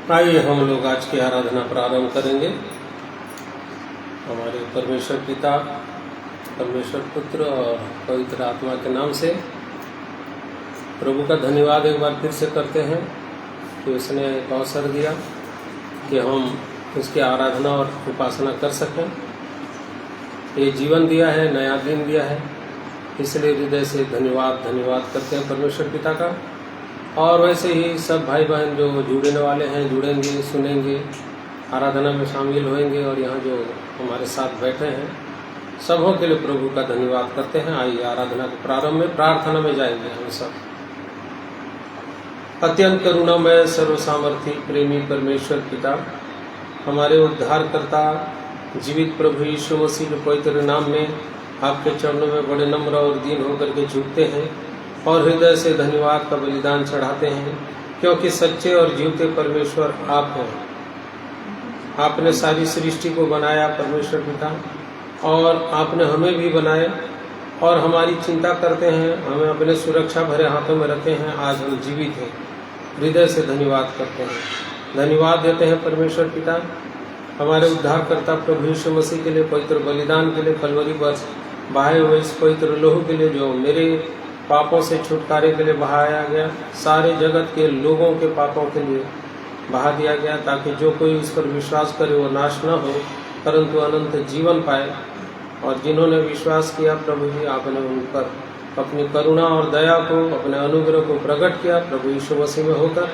आइए हम लोग आज की आराधना प्रारंभ करेंगे। हमारे परमेश्वर पिता, परमेश्वर पुत्र और पवित्र आत्मा के नाम से प्रभु का धन्यवाद एक बार फिर से करते हैं कि उसने एक अवसर दिया कि हम उसकी आराधना और उपासना कर सकें। ये जीवन दिया है, नया दिन दिया है, इसलिए हृदय से धन्यवाद करते हैं परमेश्वर पिता का। और वैसे ही सब भाई बहन जो जुड़ने वाले हैं, जुड़ेंगे, सुनेंगे, आराधना में शामिल होंगे और यहाँ जो हमारे साथ बैठे हैं सबों के लिए प्रभु का धन्यवाद करते हैं। आइए आराधना के प्रारंभ में प्रार्थना में जाएंगे हम सब। अत्यंत करुणामय, सर्वसामर्थी, प्रेमी परमेश्वर पिता, हमारे उद्धारकर्ता जीवित प्रभु यीशु मसीह के पवित्र नाम में आपके चरणों में बड़े नम्र और दीन होकर के झुकते हैं और हृदय से धन्यवाद का बलिदान चढ़ाते हैं, क्योंकि सच्चे और जीवते परमेश्वर आप हैं। आपने सारी सृष्टि को बनाया परमेश्वर पिता, और आपने हमें भी बनाए और हमारी चिंता करते हैं, हमें अपने सुरक्षा भरे हाथों में रखे हैं। आज हम जीवित हैं, हृदय से धन्यवाद करते हैं, धन्यवाद देते हैं परमेश्वर पिता हमारे उद्धारकर्ता प्रभु यीशु मसीह के लिए, पवित्र बलिदान के लिए, कलवरी पर बहाए हुए इस पवित्र लोहू के लिए जो मेरे पापों से छुटकारे के लिए बहाया गया, सारे जगत के लोगों के पापों के लिए बहा दिया गया, ताकि जो कोई उस पर विश्वास करे वो नाश न हो परंतु अनंत जीवन पाए। और जिन्होंने विश्वास किया प्रभु जी, आपने उन पर अपनी करुणा और दया को, अपने अनुग्रह को प्रकट किया प्रभु यीशु मसीह में होकर।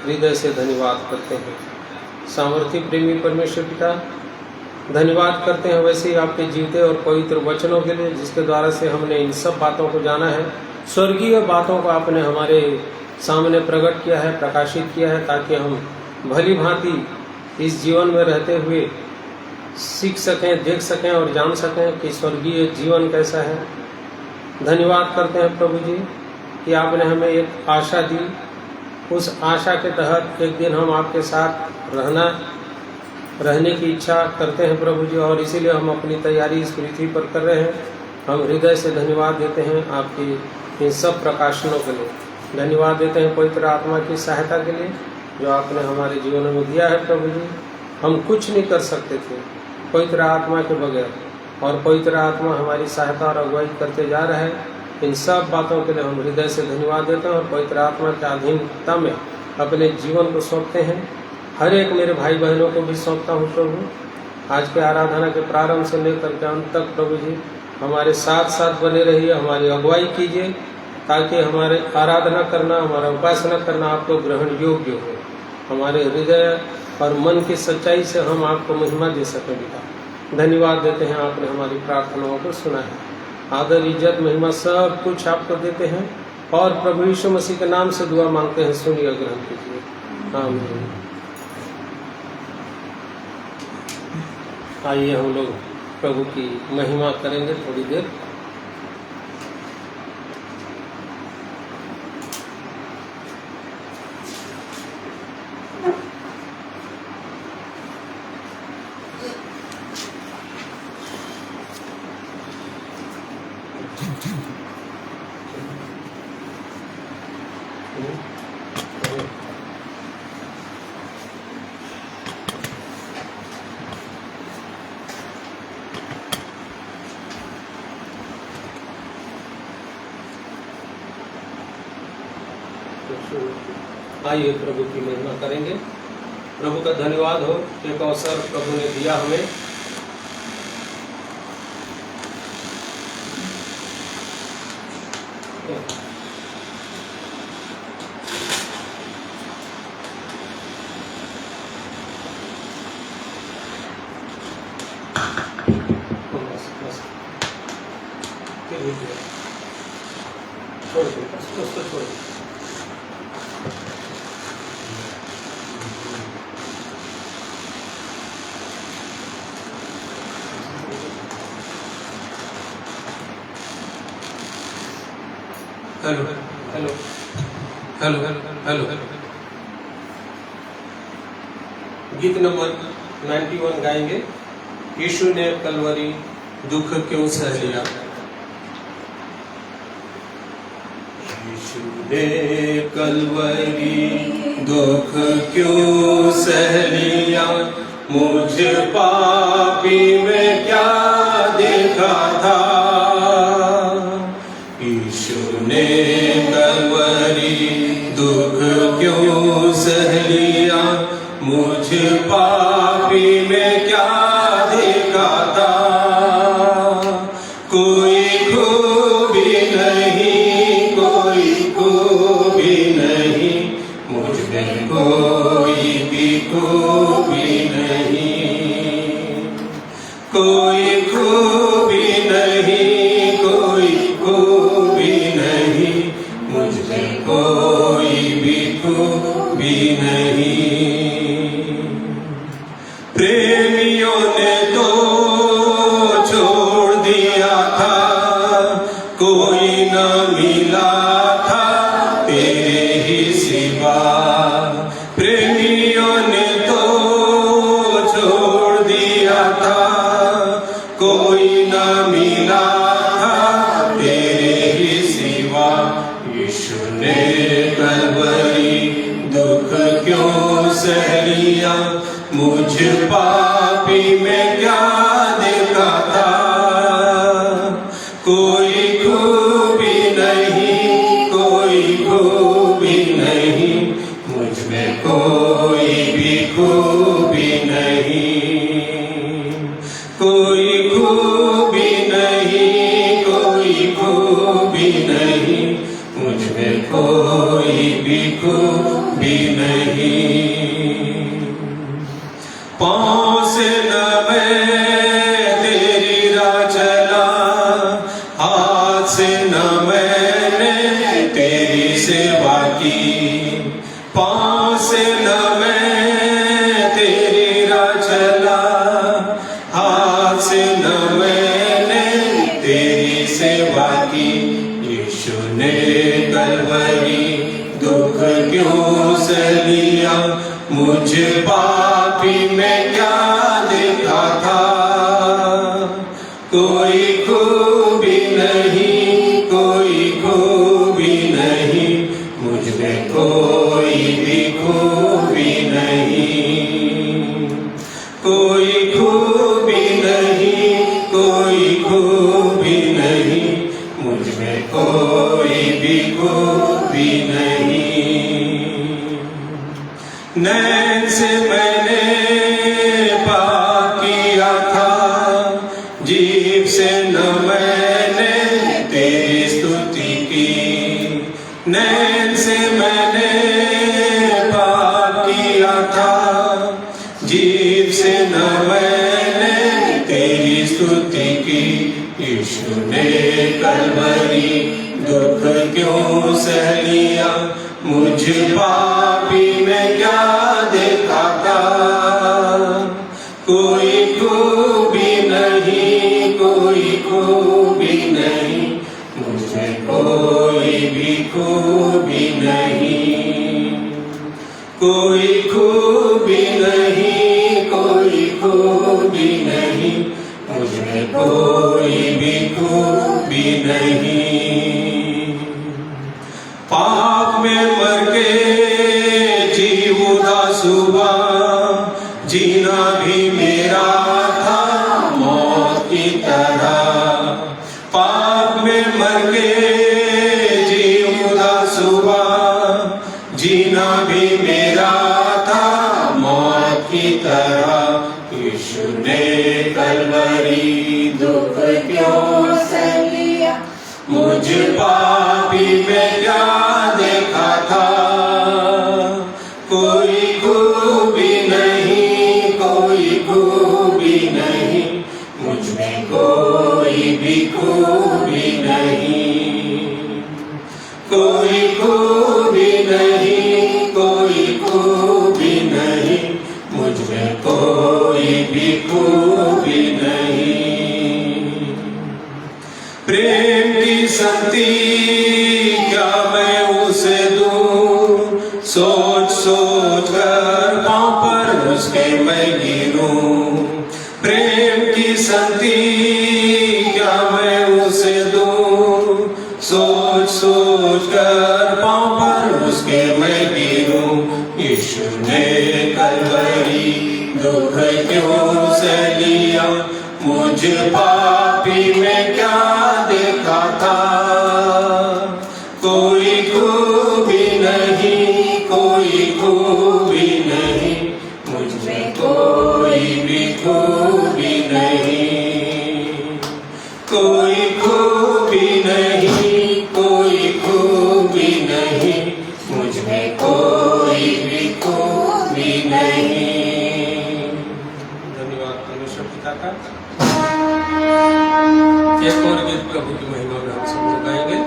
हृदय से धन्यवाद करते हैं। सामर्थी प्रेमी परमेश्वर पिता, धन्यवाद करते हैं वैसे ही आपके जीवते और पवित्र वचनों के लिए, जिसके द्वारा से हमने इन सब बातों को जाना है। स्वर्गीय बातों को आपने हमारे सामने प्रकट किया है, प्रकाशित किया है, ताकि हम भली भांति इस जीवन में रहते हुए सीख सकें, देख सकें और जान सकें कि स्वर्गीय जीवन कैसा है। धन्यवाद करते हैं प्रभु जी कि आपने हमें एक आशा दी, उस आशा के तहत एक दिन हम आपके साथ रहने की इच्छा करते हैं प्रभु जी, और इसीलिए हम अपनी तैयारी इस पृथ्वी पर कर रहे हैं। हम हृदय से धन्यवाद देते हैं आपकी इन सब प्रकाशनों के लिए। धन्यवाद देते हैं पवित्र आत्मा की सहायता के लिए जो आपने हमारे जीवन में दिया है प्रभु जी। हम कुछ नहीं कर सकते थे पवित्र आत्मा के बगैर, और पवित्र आत्मा हमारी सहायता और अगुवाई करते जा रहा है। इन सब बातों के लिए हम हृदय से धन्यवाद देते हैं और पवित्र आत्मा के अधीनता में अपने जीवन को सौंपते हैं। हर एक मेरे भाई बहनों को भी सौंपता हूँ प्रभु। आज के आराधना के प्रारंभ से लेकर के अंत तक प्रभु जी हमारे साथ साथ बने रहिए, हमारी अगुवाई कीजिए, ताकि हमारे आराधना करना, हमारा उपासना करना आपको ग्रहण योग्य हो। हमारे हृदय और मन की सच्चाई से हम आपको महिमा दे सकें पिता। धन्यवाद देते हैं, आपने हमारी प्रार्थनाओं को सुना है। आदर, इज्जत, महिमा सब कुछ आपको देते हैं और प्रभु यीशु मसीह के नाम से दुआ मांगते हैं, सुनिए, ग्रहण कीजिए। आमीन। आइए हम लोग प्रभु की महिमा करेंगे थोड़ी देर। आइए प्रभु की महिमा करेंगे। प्रभु का धन्यवाद हो, एक अवसर प्रभु ने दिया हमें। छोड़ दो। Hello hello hello hello hello. गीत नंबर 91 गाएंगे। यीशु ने कलवरी दुख क्यों सह लिया। यीशु ने कलवरी दुख क्यों सह लिया, मुझ पापी में क्या देखा था। यीशु ने कलवरी दुख क्यों सह लिया, मुझ पापी में क्या देखा था। कोई खूबी नहीं, कोई खूबी नहीं, मुझ में कोई भी खूबी नहीं। कोई खूबी नहीं, कोई खूबी नहीं, मुझ में कोई भी खूबी नहीं। प्रेमियों ने तो छोड़ दिया था, कोई न मिला था तेरे ही सिवा। प्रेमियों ने तो छोड़ दिया था, कोई न मिला था तेरे ही सिवा। यीशु ने कलवरी दुख क्यों सह लिया, मुझ पापी में क्या देखा था। कोई खूबी नहीं, कोई खूबी नहीं, मुझ में कोई भी खूबी नहीं। कोई खूबी नहीं, कोई खूबी नहीं, मुझ में कोई भी खूबी नहीं। पाँव से न मैं तेरी राह चला, हाथ से न मैंने तेरी सेवा की। पाँव से न मैं तेरी राह चला, हाथ से न मैंने तेरी सेवा की। यीशु ने कलवरी दुख क्यों सह लिया, मुझ पापी में क्या देखा था। कोई खूबी नहीं, कोई खूबी नहीं, मुझ में कोई भी खूबी नहीं। कोई खूबी नहीं, कोई खूबी नहीं, मुझ में कोई भी खूबी नहीं। नैन से मैंने पाप किया था, जीभ से न मैंने तेरी स्तुति की। नैन से मैंने पाप किया था, जीभ से न मैंने तेरी स्तुति की। यीशु ने कलवरी दुख क्यों सह लिया, मुझ पापी में क्या देखा था। कोई खूबी नहीं, कोई खूबी नहीं, मुझे कोई भी खूबी नहीं। कोई खूबी नहीं, कोई खूबी नहीं, मुझे कोई भी खूबी नहीं। पाप में मर के जी उदास हुआ, जीना भी मेरा था मौत की तरह। पाप में मर के जी उदास हुआ, जीना भी मेरा था मौत की तरह। यीशु ने कलवरी दुख क्यों सह लिया, मुझ पापी में क्या देखा था। कोई खूबी नहीं, कोई खूबी नहीं, मुझ में कोई भी खूबी नहीं। कोई खूबी नहीं, कोई खूबी नहीं, मुझ में कोई भी खूबी नहीं। प्रेम की शक्ति क्या मैं उसे दूं, सोच सोच कर पांव पर उसके मैं गिरूं। प्रेम की शक्ति क्या मैं उसे दूं, सोच सोच कर पांव पर उसके मैं गिरूं। क्यों से लिया, मुझ पापी में क्या देखा था। कोई खूबी नहीं, कोई खूबी नहीं, मुझ में कोई भी खूबी नहीं। कोई खूबी नहीं, कोई खूबी नहीं, मुझ में कोई भी खूबी नहीं। धन्यवाद परमेश्वर पिता का। एक और गीत प्रभु की महिमा में हम सब लोग गाएंगे,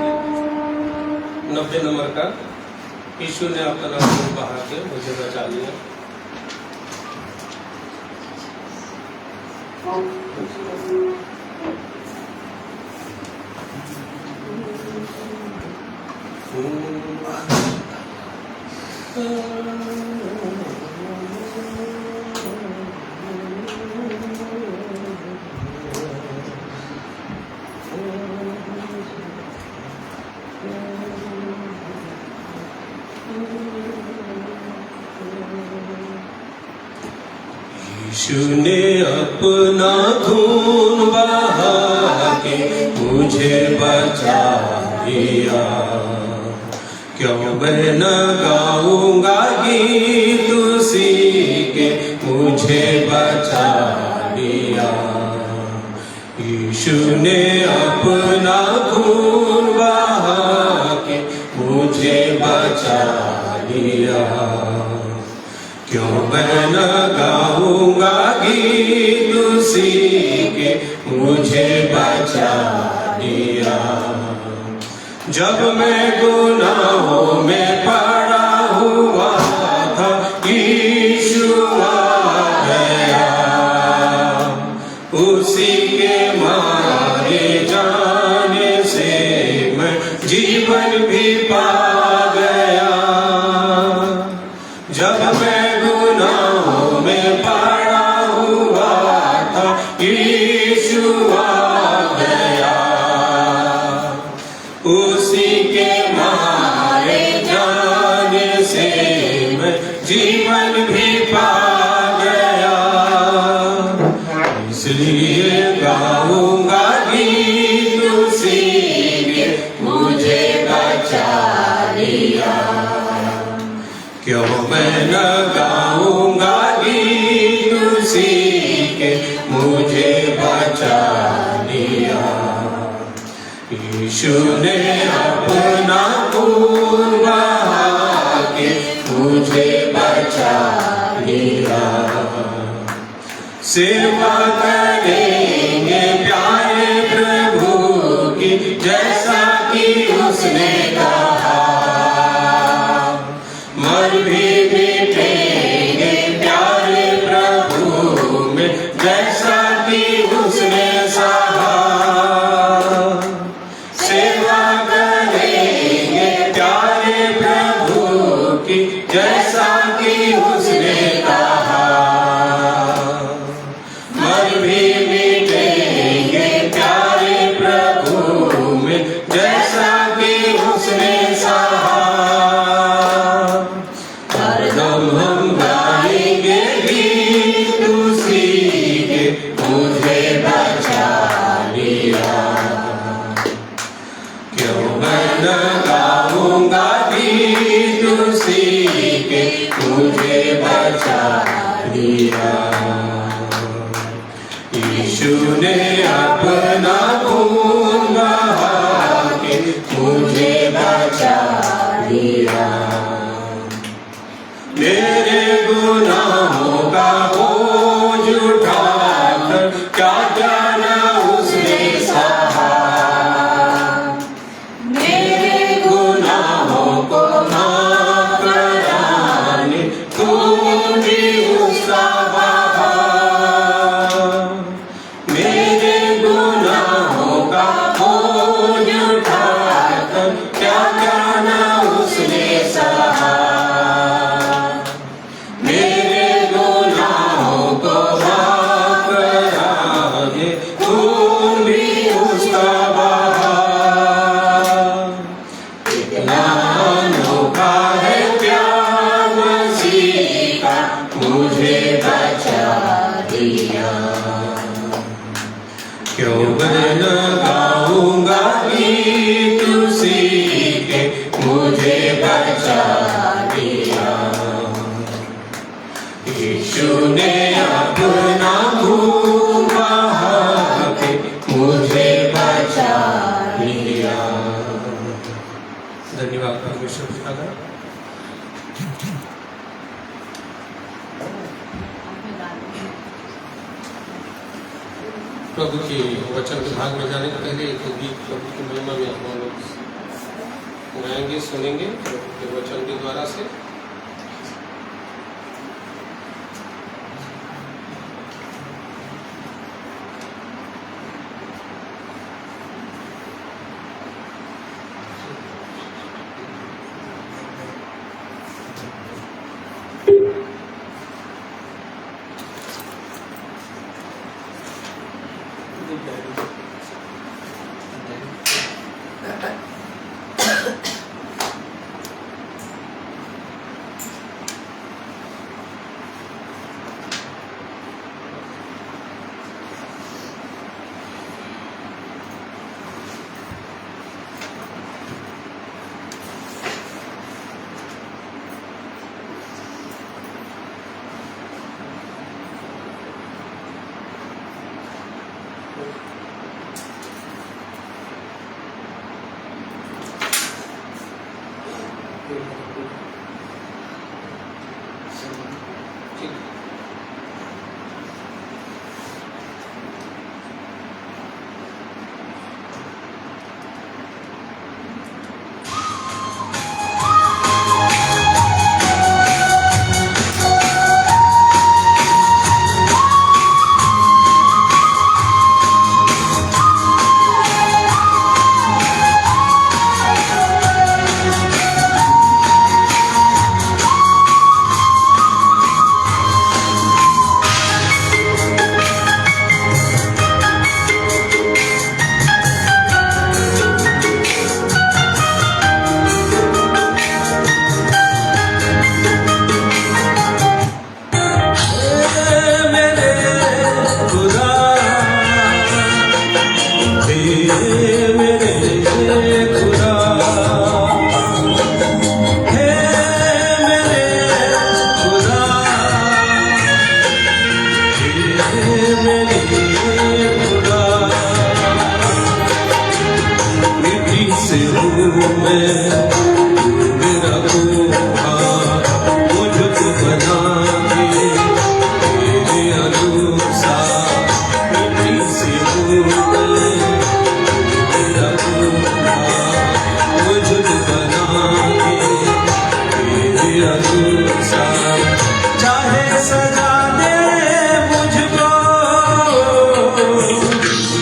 90 नंबर का। यीशु ने अपना खून बहा के मुझे बचा लिया। यीशु ने अपना खून बहा के मुझे बचा लिया। क्यों मैं न गाऊंगा गीत उसी के, मुझे बचा लिया। यीशु ने अपना खून बहा के मुझे बचा लिया। क्यों मैं न गाऊंगा गीत उसी के, मुझे बचा लिया। जब मैं गुनाहों में पड़ा हुआ था, यीशु आ गया। उसी के मारे जाने से मैं जीवन भी पा गया। जब मैं गुनाहों में पड़ा हुआ था, यीशु आ गया। उसी के मारे जाने से मैं जीवन भी पा गया। इसलिए गाऊंगा गीत उसी के, मुझे बचा लिया। क्यों मैं न गाऊंगा गीत उसी के, मुझे बचा लिया। यीशु ने अपना खून बहा के मुझे बचा लिया। सेवा करेंगे प्यारे प्रभु की, जैसा कि उसने कहा। मर भी मिटेंगे प्यारे प्रभु में, जैसा कि उसने सहा। सेवा करेंगे प्यारे प्रभु की, जैसा कि उसने कहा। मर भी मिटेंगे प्यारे प्रभु में, जैसा कि उसने सहा। हरदम हम गाएंगे गीत उसी के, मुझे बचा लिया। क्यों मैं न गाऊंगा गीत उसी के, मुझे बचा लिया। यीशु ने अपना खून बहा के मुझे बचा लिया। मेरे गुनाहों का बोझ उठाकर क्या जाना उसने सहा। मेरे गुनाहों को माफ कराने खून भी उसका बहा। मेरे गुनाहों का बोझ उठाकर क्या जाना उसने सहा। मेरे गुनाहों को भजन गाऊंगा गीत उसी के मुझे बचा दिया। यीशु ने अपना मुँह बहा के मुझे बचा लिया। धन्यवाद परमेश्वर पिता का। प्रभु के वचन के भाग में जाने से पहले एक गीत प्रभु की महिमा में हम लोग गाएंगे, सुनेंगे प्रभु के वचन के द्वारा से।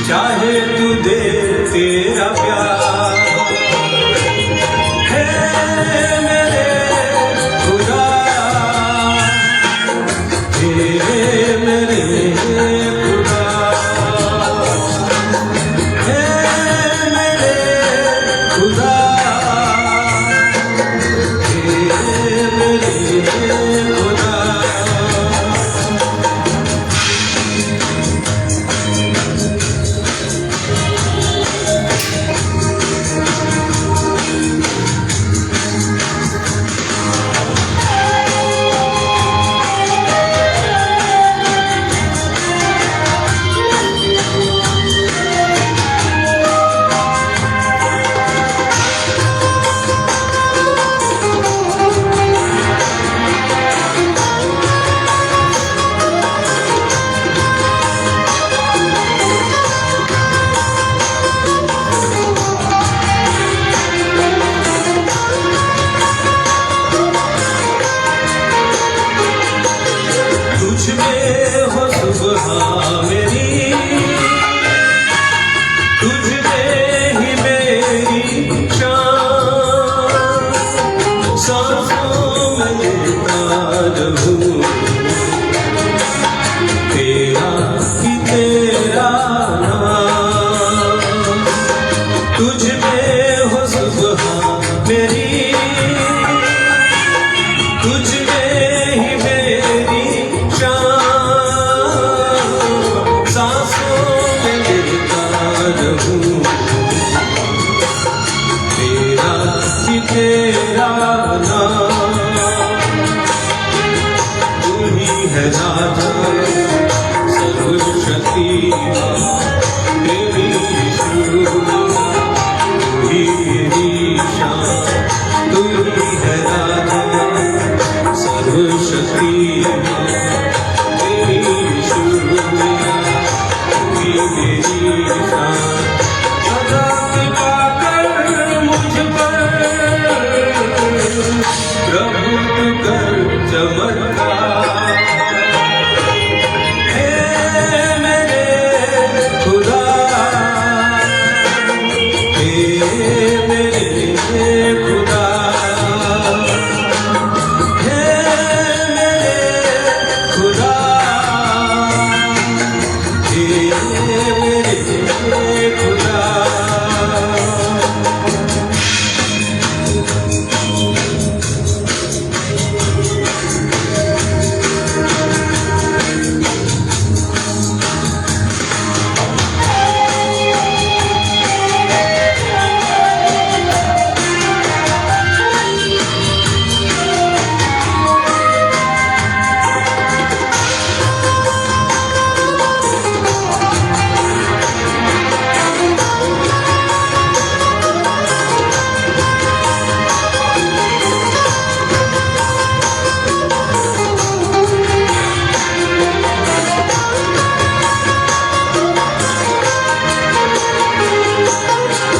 चाहे तू दे तेरा प्यार रहूं, तेरा ही तेरा नाम, तू ही है राजा सर्वशक्तिमान, प्रेमी यीशु तू ही मेरी शान, तू ही है राजा सर्वशक्तिमान, प्रेमी यीशु तू ही मेरी शान। कृपा कर मुझ पर प्रभु तू कर चमत्कार, हे मेरे खुदा, हे मेरे खुदा, हे मेरे खुदा, हे मेरे खुदा।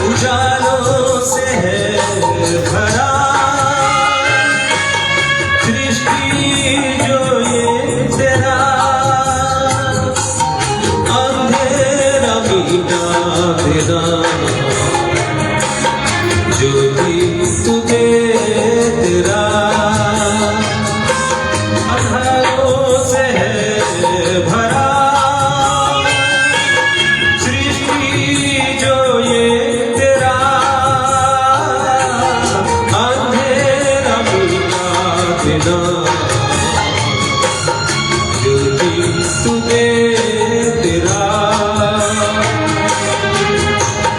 उजालों से है भरा सृष्टि जो ये तेरा, अंधेरा मिटा देना, ज्योति तुझे तेरा, अंधारों से है भरा सृष्टि जो ये तेरा, अंधेरा मिटा देना, ज्योति तुझे तेरा।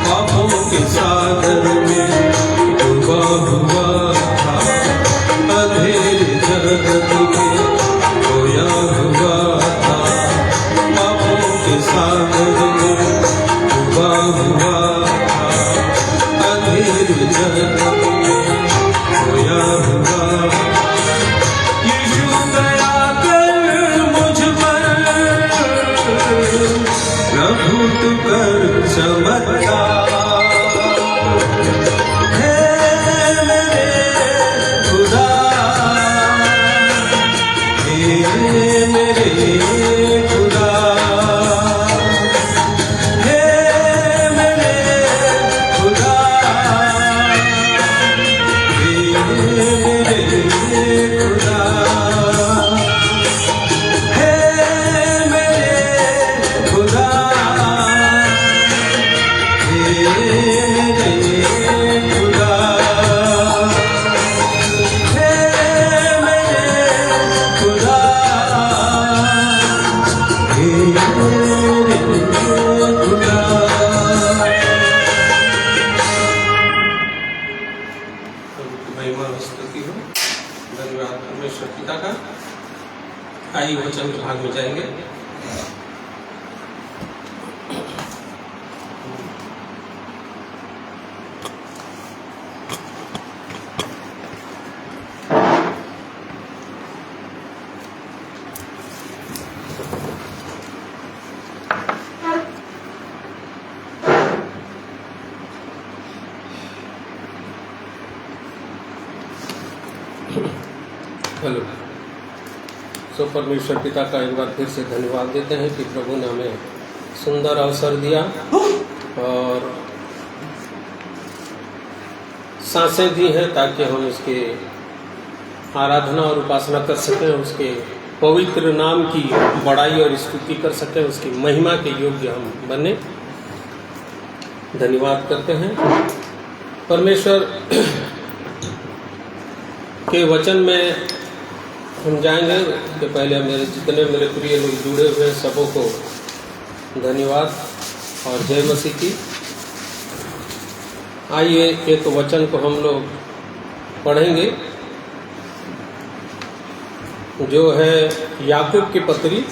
पापों के सागर में डूबा हुआ था, अंधेरे जगत में खोया हुआ था, पापों के सागर में डूबा हुआ था, अंधेरे जगत में खोया हुआ था। यीशु दया कर मुझ पर, प्रभु तू कर चमत्कार, हे मेरे खुदा, हे मेरे खुदा, हे मेरे खुदा, हे मेरे खुदा, हे मेरे खुदा, हे मेरे खुदा, हे मेरे खुदा, हे मेरे खुदा। महिमा स्तुति हो, धन्यवाद परमेश्वर पिता का। आइए वचन विभाग में जाएंगे। हेलो। सो परमेश्वर पिता का एक बार फिर से धन्यवाद देते हैं कि प्रभु ने हमें सुंदर अवसर दिया और सांसें दी हैं ताकि हम उसके आराधना और उपासना कर सकें, उसके पवित्र नाम की बड़ाई और स्तुति कर सकें, उसकी महिमा के योग्य हम बने। धन्यवाद करते हैं। परमेश्वर के वचन में हम जाएंगे। उसके पहले जितने मेरे प्रिय लोग जुड़े हुए हैं सबों को धन्यवाद और जय मसीह की। आइए एक वचन को हम लोग पढ़ेंगे जो है याकूब की पत्री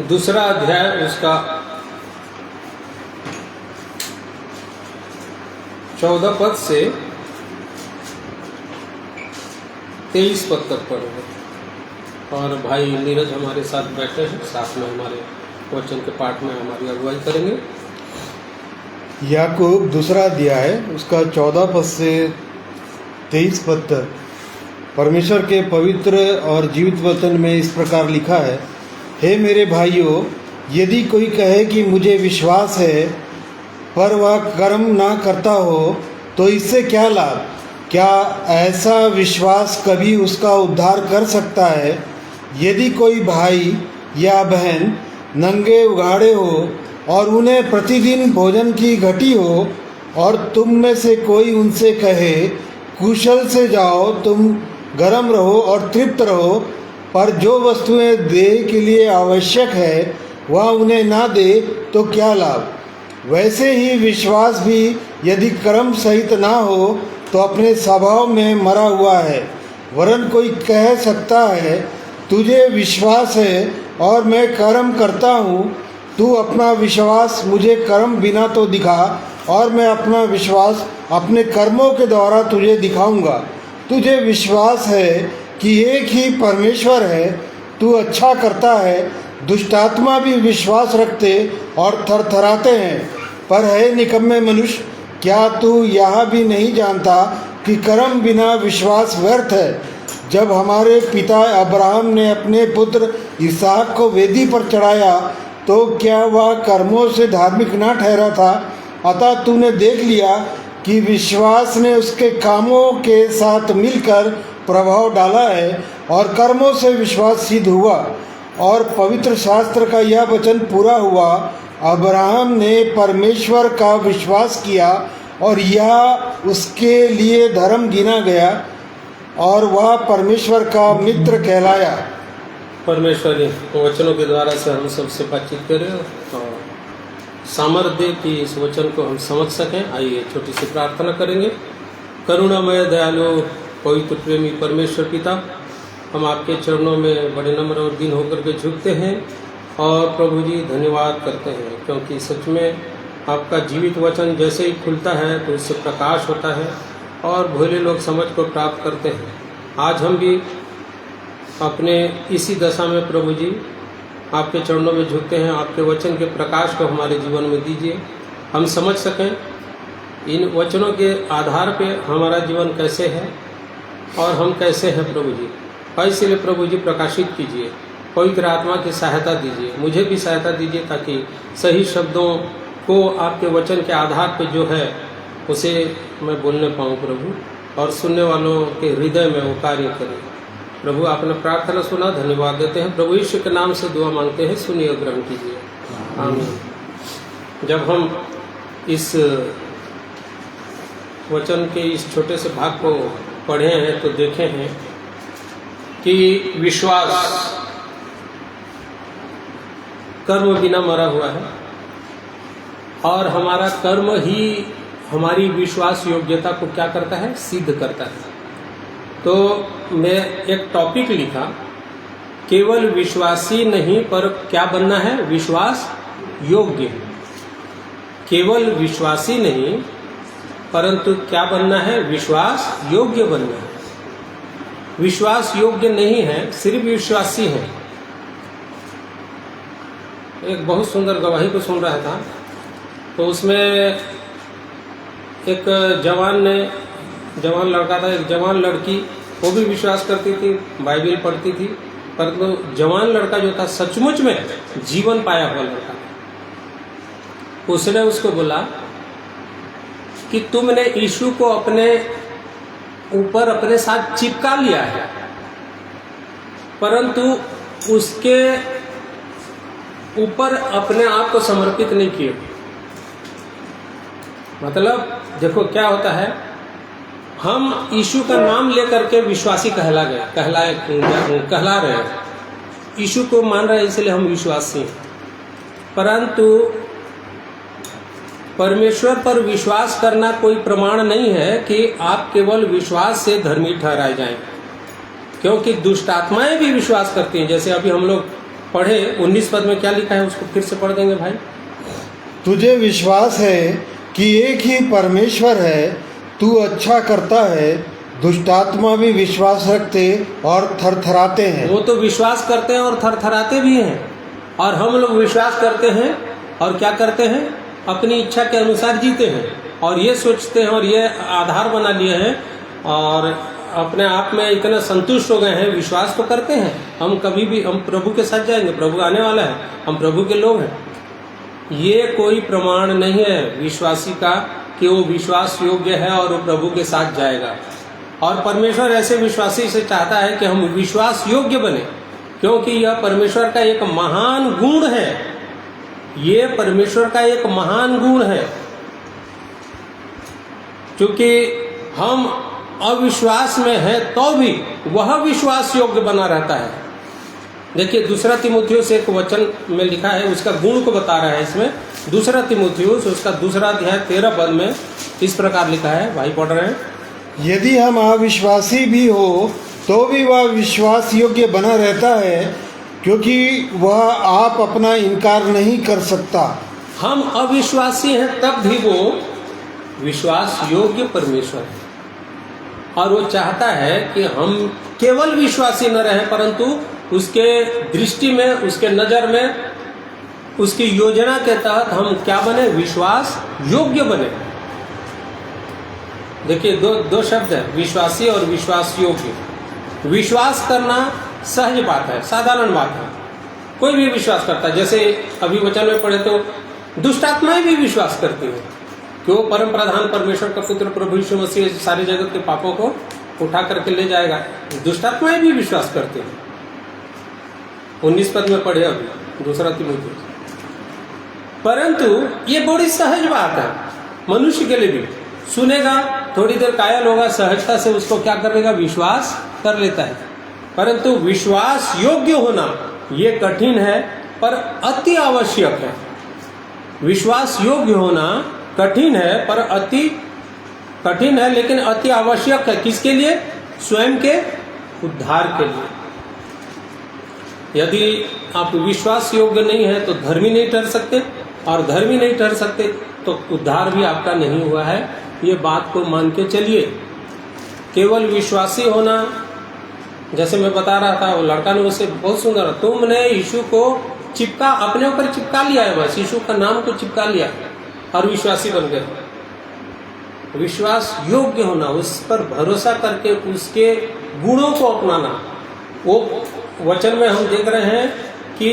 दूसरा अध्याय उसका 14 पद से 23 पद तक पढ़ेंगे। और भाई नीरज हमारे साथ बैठे हैं, साथ में हमारे वचन के पाठ में हमारी अगुवाई करेंगे। याकूब दूसरा अध्याय उसका 14 पद से 23 पद तक परमेश्वर के पवित्र और जीवित वचन में इस प्रकार लिखा है, हे मेरे भाइयों, यदि कोई कहे कि मुझे विश्वास है पर वह कर्म ना करता हो तो इससे क्या लाभ? क्या ऐसा विश्वास कभी उसका उद्धार कर सकता है? यदि कोई भाई या बहन नंगे उघाड़े हो और उन्हें प्रतिदिन भोजन की घटी हो और तुम में से कोई उनसे कहे कुशल से जाओ, तुम गर्म रहो और तृप्त रहो, पर जो वस्तुएं देह के लिए आवश्यक है वह उन्हें ना दे तो क्या लाभ? वैसे ही विश्वास भी यदि कर्म सहित ना हो तो अपने स्वभाव में मरा हुआ है। वरन कोई कह सकता है, तुझे विश्वास है और मैं कर्म करता हूँ, तू अपना विश्वास मुझे कर्म बिना तो दिखा और मैं अपना विश्वास अपने कर्मों के द्वारा तुझे दिखाऊंगा। तुझे विश्वास है कि एक ही परमेश्वर है, तू अच्छा करता है। दुष्टात्मा भी विश्वास रखते और थरथराते हैं। पर है निकम्मे मनुष्य, क्या तू यह भी नहीं जानता कि कर्म बिना विश्वास व्यर्थ है? जब हमारे पिता अब्राहम ने अपने पुत्र इसहाक को वेदी पर चढ़ाया तो क्या वह कर्मों से धार्मिक ना ठहरा था? अतः तूने देख लिया कि विश्वास ने उसके कामों के साथ मिलकर प्रभाव डाला है और कर्मों से विश्वास सिद्ध हुआ। और पवित्र शास्त्र का यह वचन पूरा हुआ, अब्राहम ने परमेश्वर का विश्वास किया और यह उसके लिए धर्म गिना गया और वह परमेश्वर का मित्र कहलाया। परमेश्वर वचनों के द्वारा से हम सबसे बातचीत करें और सामर्थ्य की इस वचन को हम समझ सकें। आइए छोटी सी प्रार्थना करेंगे। करुणामय दयालु पवित्र प्रेमी परमेश्वर पिता, हम आपके चरणों में बड़े नम्र और दीन होकर के झुकते हैं और प्रभु जी धन्यवाद करते हैं, क्योंकि सच में आपका जीवित वचन जैसे ही खुलता है तो उससे प्रकाश होता है और भोले लोग समझ को प्राप्त करते हैं। आज हम भी अपने इसी दशा में प्रभु जी आपके चरणों में झुकते हैं। आपके वचन के प्रकाश को हमारे जीवन में दीजिए, हम समझ सकें इन वचनों के आधार पे हमारा जीवन कैसे है और हम कैसे हैं प्रभु जी। और इसलिए प्रभु जी प्रकाशित कीजिए, पवित्र आत्मा की सहायता दीजिए, मुझे भी सहायता दीजिए ताकि सही शब्दों को आपके वचन के आधार पे जो है उसे मैं बोलने पाऊँ प्रभु, और सुनने वालों के हृदय में वो कार्य करें। प्रभु आपने प्रार्थना सुना, धन्यवाद देते हैं। प्रभु यीशु के नाम से दुआ मांगते हैं, सुनिए ग्रहण कीजिए, आमीन। जब हम इस वचन के इस छोटे से भाग को पढ़े हैं तो देखे हैं कि विश्वास कर्म बिना मरा हुआ है और हमारा कर्म ही हमारी विश्वास योग्यता को क्या करता है, सिद्ध करता है। तो मैं एक टॉपिक लिखा, केवल विश्वासी नहीं पर क्या बनना है, विश्वास योग्य। केवल विश्वासी नहीं परंतु क्या बनना है, विश्वास योग्य बनना है। विश्वास योग्य नहीं है, सिर्फ विश्वासी है। एक बहुत सुंदर गवाही को सुन रहा था, तो उसमें एक जवान लड़का था, एक जवान लड़की, वो भी विश्वास करती थी, बाइबल पढ़ती थी, परंतु जवान लड़का जो था सचमुच में जीवन पाया हुआ लड़का, उसने उसको बोला कि तुमने यीशु को अपने ऊपर अपने साथ चिपका लिया है, परंतु उसके ऊपर अपने आप को समर्पित नहीं किए। मतलब देखो क्या होता है, हम यीशु का नाम लेकर के विश्वासी कहला रहे हैं, यीशु को मान रहे हैं इसलिए हम विश्वासी हैं। परंतु परमेश्वर पर विश्वास करना कोई प्रमाण नहीं है कि आप केवल विश्वास से धर्मी ठहराए जाएं, क्योंकि दुष्ट आत्माएं भी विश्वास करती हैं। जैसे अभी हम लोग पढ़े 19 पद में क्या लिखा है, उसको फिर से पढ़ देंगे भाई। तुझे विश्वास है कि एक ही परमेश्वर है, तू अच्छा करता है। दुष्टात्मा भी विश्वास रखते और थरथराते हैं। वो तो विश्वास करते हैं और थरथराते भी हैं, और हम लोग विश्वास करते हैं और क्या करते हैं, अपनी इच्छा के अनुसार जीते हैं, और ये सोचते हैं और ये आधार बना लिए हैं और अपने आप में इतना संतुष्ट हो गए हैं। विश्वास तो करते हैं, हम कभी भी हम प्रभु के साथ जाएंगे, प्रभु आने वाला है, हम प्रभु के लोग हैं। ये कोई प्रमाण नहीं है विश्वासी का कि वो विश्वास योग्य है और वो प्रभु के साथ जाएगा। और परमेश्वर ऐसे विश्वासी से चाहता है कि हम विश्वास योग्य बने, क्योंकि यह परमेश्वर का एक महान गुण है। ये परमेश्वर का एक महान गुण है, क्योंकि हम अविश्वास में है तो भी वह विश्वास योग्य बना रहता है। देखिए 2 तीमुथियुस एक वचन में लिखा है, उसका गुण को बता रहा है इसमें। 2 तीमुथियुस उसका 2 अध्याय 13 पद में इस प्रकार लिखा है, भाई पढ़ रहे हैं। यदि हम अविश्वासी भी हो तो भी वह विश्वास योग्य बना रहता है, क्योंकि वह आप अपना इनकार नहीं कर सकता। हम अविश्वासी हैं तब भी वो विश्वास योग्य परमेश्वर है, और वो चाहता है कि हम केवल विश्वासी न रहें, परंतु उसके दृष्टि में, उसके नज़र में, उसकी योजना के तहत हम क्या बने, विश्वास योग्य बने। देखिए दो शब्द है, विश्वासी और विश्वास योग्य। विश्वास करना सहज बात है, साधारण बात है, कोई भी विश्वास करता है। जैसे अभी वचन में पढ़े तो दुष्ट आत्माएं भी विश्वास करती हैं कि वो परम प्रधान परमेश्वर का पुत्र प्रभु यीशु मसीह सारे जगत के पापों को उठा करके ले जाएगा। दुष्ट आत्माएं भी विश्वास करते हैं। 19 पद में पढ़े अभी 2 तीमुथियुस। परंतु ये बड़ी सहज बात है मनुष्य के लिए भी। सुनेगा, थोड़ी देर कायल होगा, सहजता से उसको क्या करेगा, विश्वास कर लेता है। परंतु विश्वास योग्य होना ये कठिन है पर अति आवश्यक है। विश्वास योग्य होना कठिन है पर अति कठिन है, लेकिन अति आवश्यक है। किसके लिए? स्वयं के उद्धार के लिए। यदि आप विश्वास योग्य नहीं है तो धर्मी नहीं ठहर सकते, और धर्मी नहीं ठहर सकते तो उद्धार भी आपका नहीं हुआ है। ये बात को मान के चलिए। केवल विश्वासी होना, जैसे मैं बता रहा था, वो लड़का ने उससे बहुत सुंदर, तुमने यीशु को चिपका, अपने ऊपर चिपका लिया है, बस यीशु का नाम को चिपका लिया और विश्वासी बन गए। विश्वास योग्य होना, उस पर भरोसा करके उसके गुणों को अपनाना। वो वचन में हम देख रहे हैं कि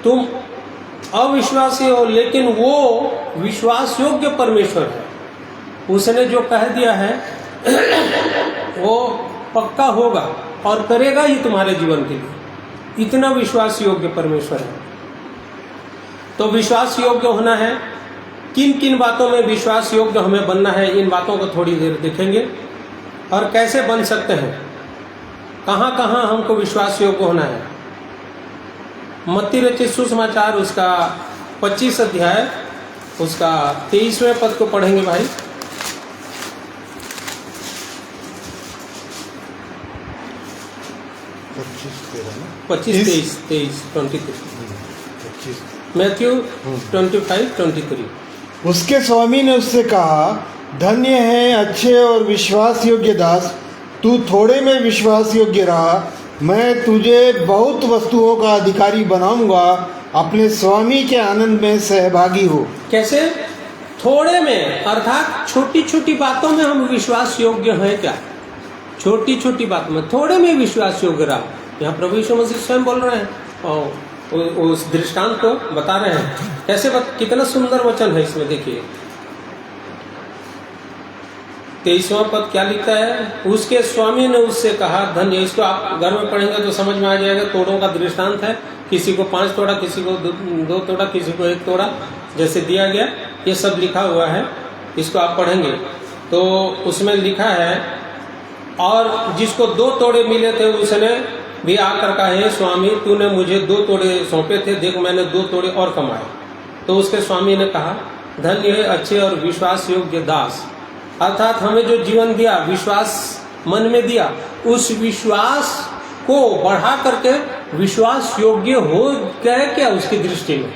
तुम अविश्वासी हो लेकिन वो विश्वास योग्य परमेश्वर है। उसने जो कह दिया है वो पक्का होगा और करेगा ही तुम्हारे जीवन के लिए। इतना विश्वास योग्य परमेश्वर है। तो विश्वास योग्य होना है, किन किन बातों में विश्वास योग्य हमें बनना है, इन बातों को थोड़ी देर देखेंगे और कैसे बन सकते हैं, कहाँ कहाँ हमको विश्वास योग्य होना है। मत्ती रचित सुसमाचार उसका 25 अध्याय उसका 23वें पद को पढ़ेंगे भाई। 25-23 मैथ्यू 25-23। उसके स्वामी ने उससे कहा, धन्य है अच्छे और विश्वास योग्य दास, तू थोड़े में विश्वास योग्य रहा, मैं तुझे बहुत वस्तुओं का अधिकारी बनाऊंगा, अपने स्वामी के आनंद में सहभागी हो। कैसे? थोड़े में, अर्थात छोटी छोटी बातों में हम विश्वास योग्य हैं क्या? छोटी छोटी बात में, थोड़े में विश्वास योग्य रहा। यहाँ प्रभु यीशु मसीह स्वयं बोल रहे हैं और उस दृष्टांत को बता रहे हैं। कैसे कितना सुंदर वचन है इसमें, देखिए 23वां पद क्या लिखता है? उसके स्वामी ने उससे कहा धन्य। इसको आप घर में पढ़ेंगे तो समझ में आ जाएगा। तोड़ों का दृष्टांत है, किसी को 5 तोड़ा, किसी को 2 तोड़ा, किसी को 1 तोड़ा, जैसे दिया गया, ये सब लिखा हुआ है। इसको आप पढ़ेंगे तो उसमें लिखा है, और जिसको 2 तोड़े मिले थे उसने भी आकर कहा, हे स्वामी, तूने मुझे 2 तोड़े सौंपे थे, देख मैंने 2 तोड़े और कमाए। तो उसके स्वामी ने कहा, धन्य है अच्छे और विश्वास योग्य दास। अर्थात हमें जो जीवन दिया, विश्वास मन में दिया, उस विश्वास को बढ़ा करके विश्वास योग्य हो गए क्या उसकी दृष्टि में।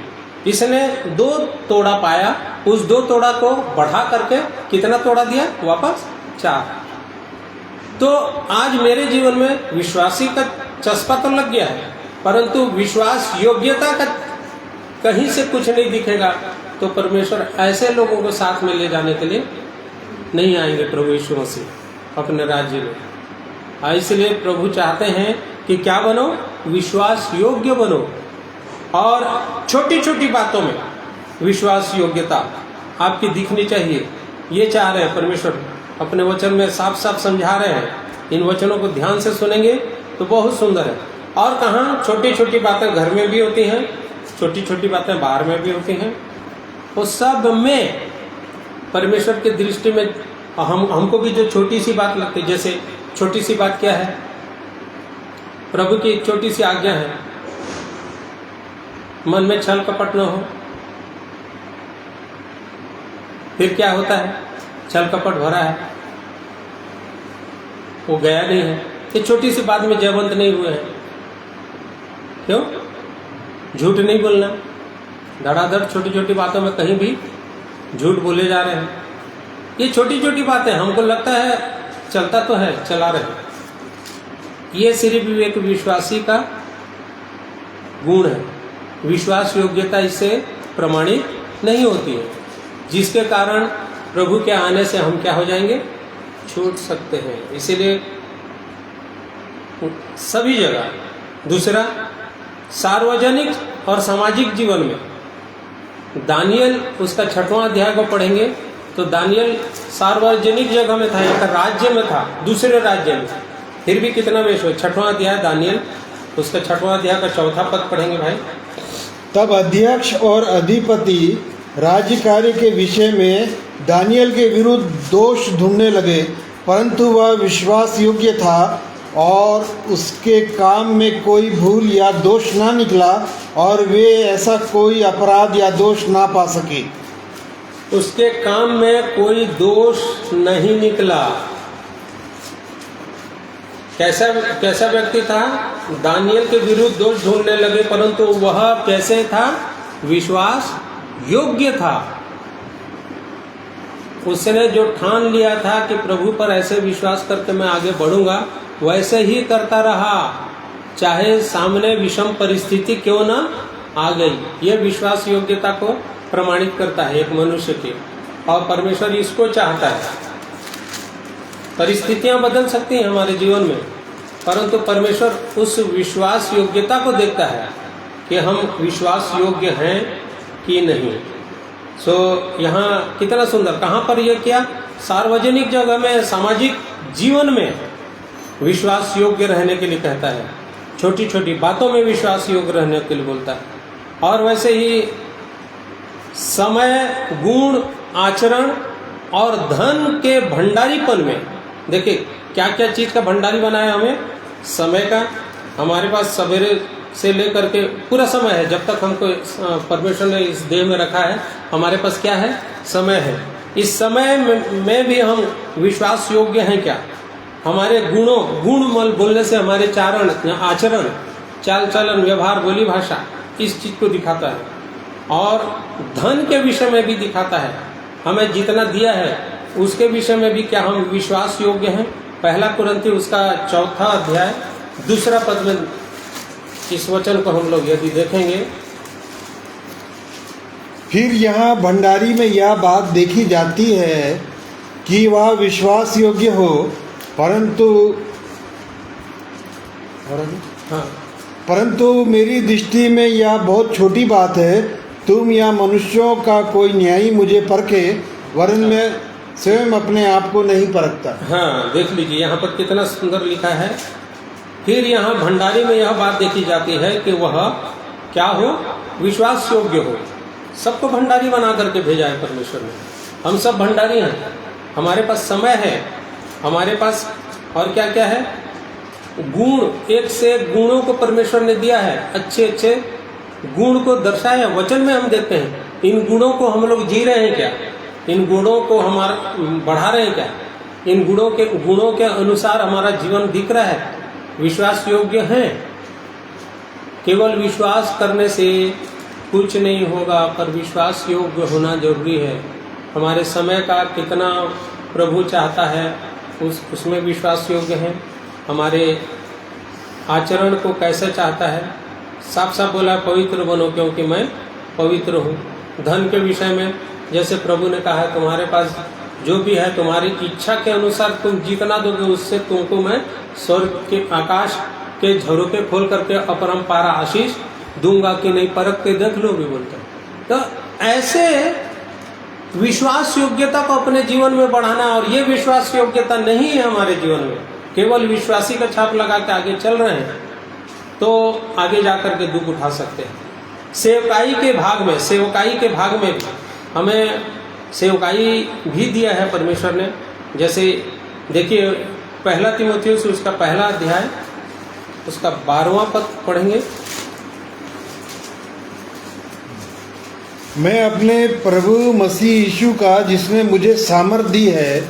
इसने 2 तोड़ा पाया, उस 2 तोड़ा को बढ़ा करके कितना तोड़ा दिया? वापस 4। तो आज मेरे जीवन में विश्वासी का चस्पा तो लग गया है, परंतु विश्वास योग्यता का कहीं से कुछ नहीं दिखेगा। तो परमेश्वर ऐसे लोगों को साथ में ले जाने के लिए नहीं आएंगे प्रभु यीशु मसीह अपने राज्य में। इसलिए प्रभु चाहते हैं कि क्या बनो? विश्वास योग्य बनो, और छोटी छोटी बातों में विश्वास योग्यता आपकी दिखनी चाहिए। ये चाह रहे हैं परमेश्वर, अपने वचन में साफ साफ समझा रहे हैं। इन वचनों को ध्यान से सुनेंगे तो बहुत सुंदर है। और कहाँ छोटी छोटी बातें घर में भी होती हैं, छोटी छोटी बातें बाहर में भी होती हैं। वो सब में परमेश्वर की दृष्टि में हमको भी जो छोटी सी बात लगती है, जैसे छोटी सी बात क्या है? प्रभु की एक छोटी सी आज्ञा है, मन में छल कपट न हो। फिर क्या होता है? छल कपट भरा है, वो गया नहीं है। ये छोटी सी बात में जयवंत नहीं हुए हैं। क्यों? झूठ नहीं बोलना। धड़ाधड़ छोटी छोटी बातों में कहीं भी झूठ बोले जा रहे हैं। ये छोटी छोटी बातें हमको लगता है चलता तो है, चला रहे हैं। ये सिर्फ एक विश्वासी का गुण है। विश्वास योग्यता इससे प्रमाणित नहीं होती है, जिसके कारण प्रभु के आने से हम क्या हो जाएंगे? छूट सकते हैं। इसीलिए सभी जगह, दूसरा सार्वजनिक और सामाजिक जीवन में, दानियल उसका 6वां अध्याय को पढ़ेंगे तो दानियल सार्वजनिक जगह में था, एक राज्य में था, दूसरे राज्य में, फिर भी कितना वेश हो। 6वां अध्याय दानियल, उसका 6वां अध्याय का 4था पद पढ़ेंगे भाई। तब अध्यक्ष और अधिपति राज्य कार्य के विषय में दानियल के विरुद्ध दोष ढूंढने लगे, परंतु वह विश्वास योग्य था और उसके काम में कोई भूल या दोष ना निकला, और वे ऐसा कोई अपराध या दोष ना पा सके। उसके काम में कोई दोष नहीं निकला। कैसा व्यक्ति था? दानियल के विरुद्ध दोष ढूंढने लगे, परंतु वह कैसे था? विश्वास योग्य था। उसने जो ठान लिया था कि प्रभु पर ऐसे विश्वास करके मैं आगे बढ़ूंगा, वैसे ही करता रहा, चाहे सामने विषम परिस्थिति क्यों ना आ गई। यह विश्वास योग्यता को प्रमाणित करता है एक मनुष्य की, और परमेश्वर इसको चाहता है। परिस्थितियां बदल सकती हैं हमारे जीवन में, परंतु परमेश्वर उस विश्वास योग्यता को देखता है कि हम विश्वास योग्य हैं कि नहीं। यहाँ कितना सुंदर, कहाँ पर यह किया? सार्वजनिक जगह में, सामाजिक जीवन में विश्वास योग्य रहने के लिए कहता है। छोटी छोटी बातों में विश्वास योग्य रहने के लिए बोलता है। और वैसे ही समय, गुण, आचरण और धन के भंडारीपन में, देखिए क्या क्या चीज का भंडारी बनाया हमें? समय का। हमारे पास सवेरे से लेकर के पूरा समय है, जब तक हमको परमेश्वर ने इस देह में रखा है, हमारे पास क्या है? समय है। इस समय में भी हम विश्वास योग्य हैं क्या? हमारे गुण बोलने से हमारे आचरण, चाल चलन, व्यवहार, बोली भाषा, इस चीज को दिखाता है। और धन के विषय में भी दिखाता है, हमें जितना दिया है उसके विषय में भी क्या हम विश्वास योग्य हैं। 1 कुरिन्थी उसका 4था अध्याय 2 पद में इस वचन को हम लोग यदि देखेंगे। फिर यहाँ भंडारी में यह बात देखी जाती है कि वह विश्वास योग्य हो, परंतु मेरी दृष्टि में यह बहुत छोटी बात है। तुम या मनुष्यों का कोई न्यायी मुझे परखे, वरन मैं स्वयं अपने आप को नहीं परखता। हाँ, देख लीजिए यहाँ पर कितना सुंदर लिखा है। फिर यहाँ भंडारी में यह बात देखी जाती है कि वह क्या हो, विश्वास योग्य हो। सबको भंडारी बना करके भेजा है परमेश्वर ने। हम सब भंडारी हैं, हमारे पास समय है, हमारे पास और क्या क्या है, गुण, एक से एक गुणों को परमेश्वर ने दिया है। अच्छे अच्छे गुण को दर्शाया वचन में हम देखते हैं। इन गुणों को हम लोग जी रहे हैं क्या, इन गुणों को हमारा बढ़ा रहे हैं क्या, इन गुणों के अनुसार हमारा जीवन दिख रहा है, विश्वास योग्य है। केवल विश्वास करने से कुछ नहीं होगा, पर विश्वास योग्य होना जरूरी है। हमारे समय का कितना प्रभु चाहता है उसमें विश्वास योग्य है। हमारे आचरण को कैसे चाहता है, साफ साफ बोला पवित्र बनो क्योंकि मैं पवित्र हूँ। धन के विषय में जैसे प्रभु ने कहा है तुम्हारे पास जो भी है तुम्हारी इच्छा के अनुसार तुम जितना दोगे उससे तुमको मैं स्वर्ग के आकाश के झरोके खोल करके अपरंपार आशीष दूंगा कि नहीं, परख के देख लो भी बोलते। तो ऐसे विश्वास योग्यता को अपने जीवन में बढ़ाना, और ये विश्वास योग्यता नहीं है हमारे जीवन में, केवल विश्वासी का छाप लगा के आगे चल रहे हैं तो आगे जाकर के दुख उठा सकते हैं। सेवकाई के भाग में भी हमें सेवकाई भी दिया है परमेश्वर ने। जैसे देखिए पहला तीमुथियुस उसका पहला अध्याय उसका 12वां पद पढ़ेंगे। मैं अपने प्रभु मसीह यीशु का जिसने मुझे सामर्थ दी है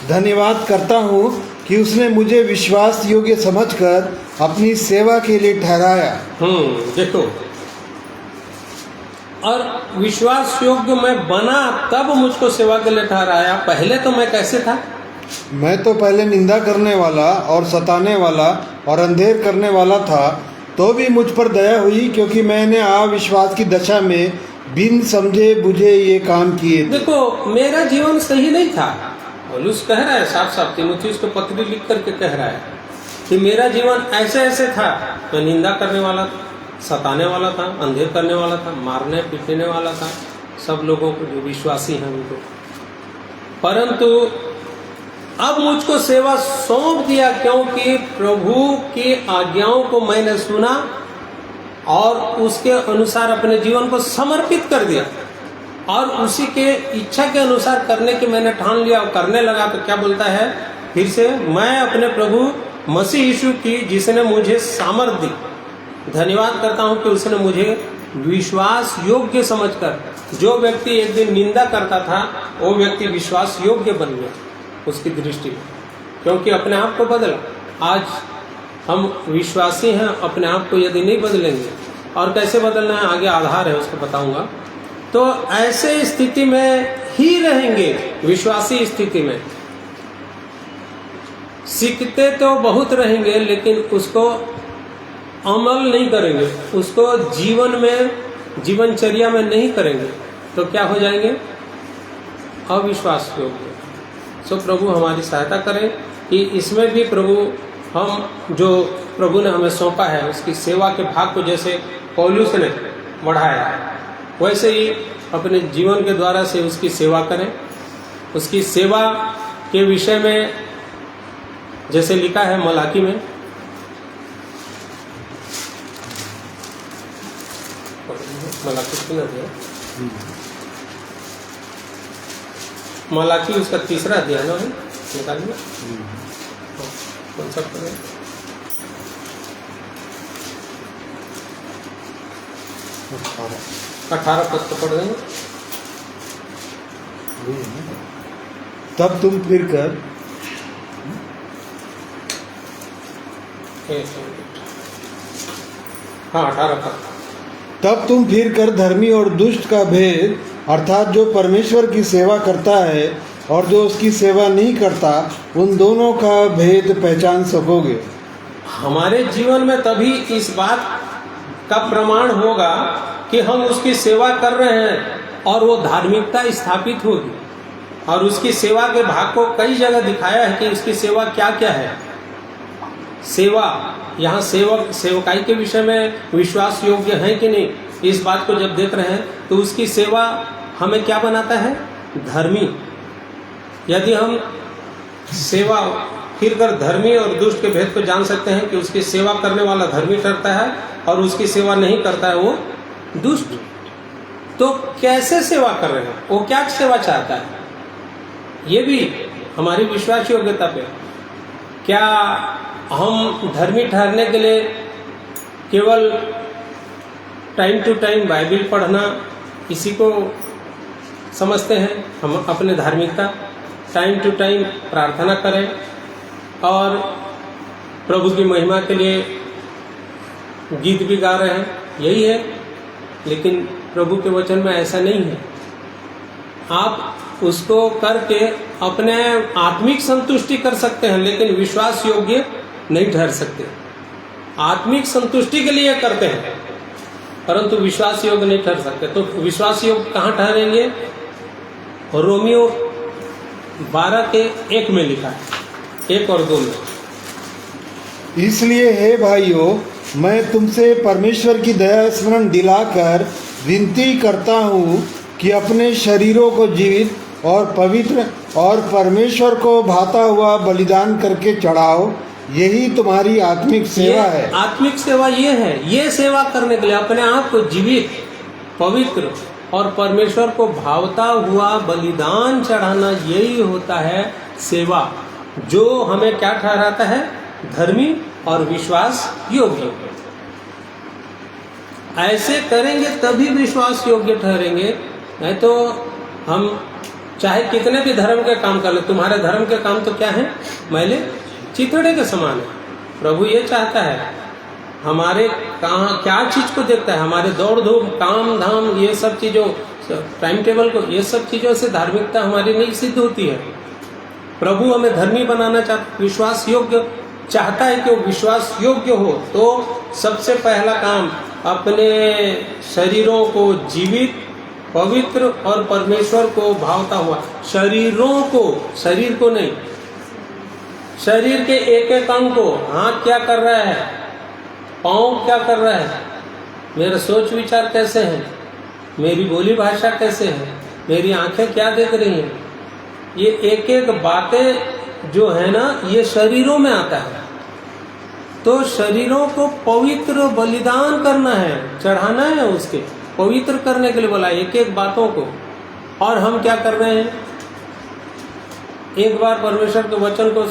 धन्यवाद करता हूँ कि उसने मुझे विश्वास योग्य समझकर अपनी सेवा के लिए ठहराया। देखो, और विश्वास योग्य मैं बना तब मुझको सेवा के लिए ठहराया। पहले तो मैं कैसे था? मैं तो पहले निंदा करने वाला और सताने वाला और अंधेर करने वाला था, तो भी मुझ पर दया हुई क्योंकि मैंने अविश्वास की दशा में बिन समझे बुझे ये काम किए थे। देखो मेरा जीवन सही नहीं था। पौलुस कह रहा है साफ साफ, तीमुथियुस को पत्री लिख करके कह रहा है कि मेरा जीवन ऐसे ऐसे था। मैं निंदा करने वाला था, सताने वाला था, अंधेर करने वाला था, मारने पीटने वाला था सब लोगों को जो विश्वासी हैं उनको। परंतु अब मुझको सेवा सौंप दिया क्योंकि प्रभु की आज्ञाओं को मैंने सुना और उसके अनुसार अपने जीवन को समर्पित कर दिया और उसी के इच्छा के अनुसार करने की मैंने ठान लिया और करने लगा। तो क्या बोलता है फिर से, मैं अपने प्रभु मसीह यीशु की जिसने मुझे सामर्थ दी धन्यवाद करता हूं कि उसने मुझे विश्वास योग्य समझकर, जो व्यक्ति एक दिन निंदा करता था वो व्यक्ति विश्वास योग्य बन गया उसकी दृष्टि में, क्योंकि अपने आप को बदला। आज हम विश्वासी हैं, अपने आप को यदि नहीं बदलेंगे और कैसे बदलना है आगे आधार है उसको बताऊंगा, तो ऐसे स्थिति में ही रहेंगे। विश्वासी स्थिति में सीखते तो बहुत रहेंगे लेकिन उसको अमल नहीं करेंगे, उसको जीवन में जीवनचर्या में नहीं करेंगे तो क्या हो जाएंगे? अविश्वास योग्य। सो प्रभु हमारी सहायता करें कि इसमें भी प्रभु हम जो प्रभु ने हमें सौंपा है उसकी सेवा के भाग को जैसे पौलुस ने बढ़ाया वैसे ही अपने जीवन के द्वारा से उसकी सेवा करें। उसकी सेवा के विषय में जैसे लिखा है मलाकी में, मलाकी उसका तीसरा अध्याय है, निकालिए कौन सा पढ़े? 18 पद तो पढ़ देंगे। तब तुम फिर कर हाँ 18 पद। तब तुम फिर कर धर्मी और दुष्ट का भेद अर्थात जो परमेश्वर की सेवा करता है और जो उसकी सेवा नहीं करता उन दोनों का भेद पहचान सकोगे। हमारे जीवन में तभी इस बात का प्रमाण होगा कि हम उसकी सेवा कर रहे हैं और वो धार्मिकता स्थापित होगी। और उसकी सेवा के भाग को कई जगह दिखाया है कि उसकी सेवा क्या क्या है। सेवा यहाँ सेवकाई के विषय में विश्वास योग्य है कि नहीं, इस बात को जब देख रहे हैं तो उसकी सेवा हमें क्या बनाता है? धर्मी। यदि हम सेवा फिर कर धर्मी और दुष्ट के भेद को जान सकते हैं कि उसकी सेवा करने वाला धर्मी ठहरता है और उसकी सेवा नहीं करता है वो दुष्ट। तो कैसे सेवा कर रहे हैं, वो क्या सेवा चाहता है, ये भी हमारी विश्वास योग्यता पे। क्या हम धर्मी ठहरने के लिए केवल टाइम टू टाइम बाइबल पढ़ना इसी को समझते हैं? हम अपने धार्मिकता टाइम टू टाइम प्रार्थना करें और प्रभु की महिमा के लिए गीत भी गा रहे हैं, यही है। लेकिन प्रभु के वचन में ऐसा नहीं है। आप उसको करके अपने आत्मिक संतुष्टि कर सकते हैं, लेकिन विश्वास योग्य नहीं ठहर सकते। आत्मिक संतुष्टि के लिए करते हैं परंतु विश्वास योग्य नहीं ठहर सकते। तो विश्वास योग्य कहाँ ठहरेंगे? रोमियो 12:1 में लिखा है, 1 और 2 में। इसलिए हे भाइयों, मैं तुमसे परमेश्वर की दया स्मरण दिलाकर विनती करता हूँ कि अपने शरीरों को जीवित और पवित्र और परमेश्वर को भाता हुआ बलिदान करके चढ़ाओ, यही तुम्हारी आत्मिक सेवा है। आत्मिक सेवा ये है। ये सेवा करने के लिए अपने आप को जीवित, पवित्र और परमेश्वर को भावता हुआ बलिदान चढ़ाना, यही होता है सेवा, जो हमें क्या ठहराता है? धर्मी और विश्वास योग्य। ऐसे करेंगे तभी विश्वास योग्य ठहरेंगे, नहीं तो हम चाहे कितने भी धर्म के काम कर ले, तुम्हारे धर्म के काम तो क्या है? मैले चिथड़े के समान है। प्रभु ये चाहता है, हमारे कहाँ क्या चीज को देखता है? हमारे दौड़ धूप, काम धाम, ये सब चीजों, टाइम टेबल को, ये सब चीजों से धार्मिकता हमारी नहीं सिद्ध होती है। प्रभु हमें धर्मी बनाना चाहता, विश्वास योग्य चाहता है कि वो विश्वास योग्य हो। तो सबसे पहला काम, अपने शरीरों को जीवित, पवित्र और परमेश्वर को भावता हुआ, शरीरों को, शरीर को नहीं, शरीर के एक एक अंग को। हाथ क्या कर रहा है, पाँव क्या कर रहा है, मेरा सोच विचार कैसे है, मेरी बोली भाषा कैसे है, मेरी आंखें क्या देख रही हैं, ये एक एक बातें जो है ना, ये शरीरों में आता है। तो शरीरों को पवित्र बलिदान करना है, चढ़ाना है, उसके पवित्र करने के लिए बोला, एक एक बातों को। और हम क्या कर रहे हैं? एक बार परमेश्वर के वचन को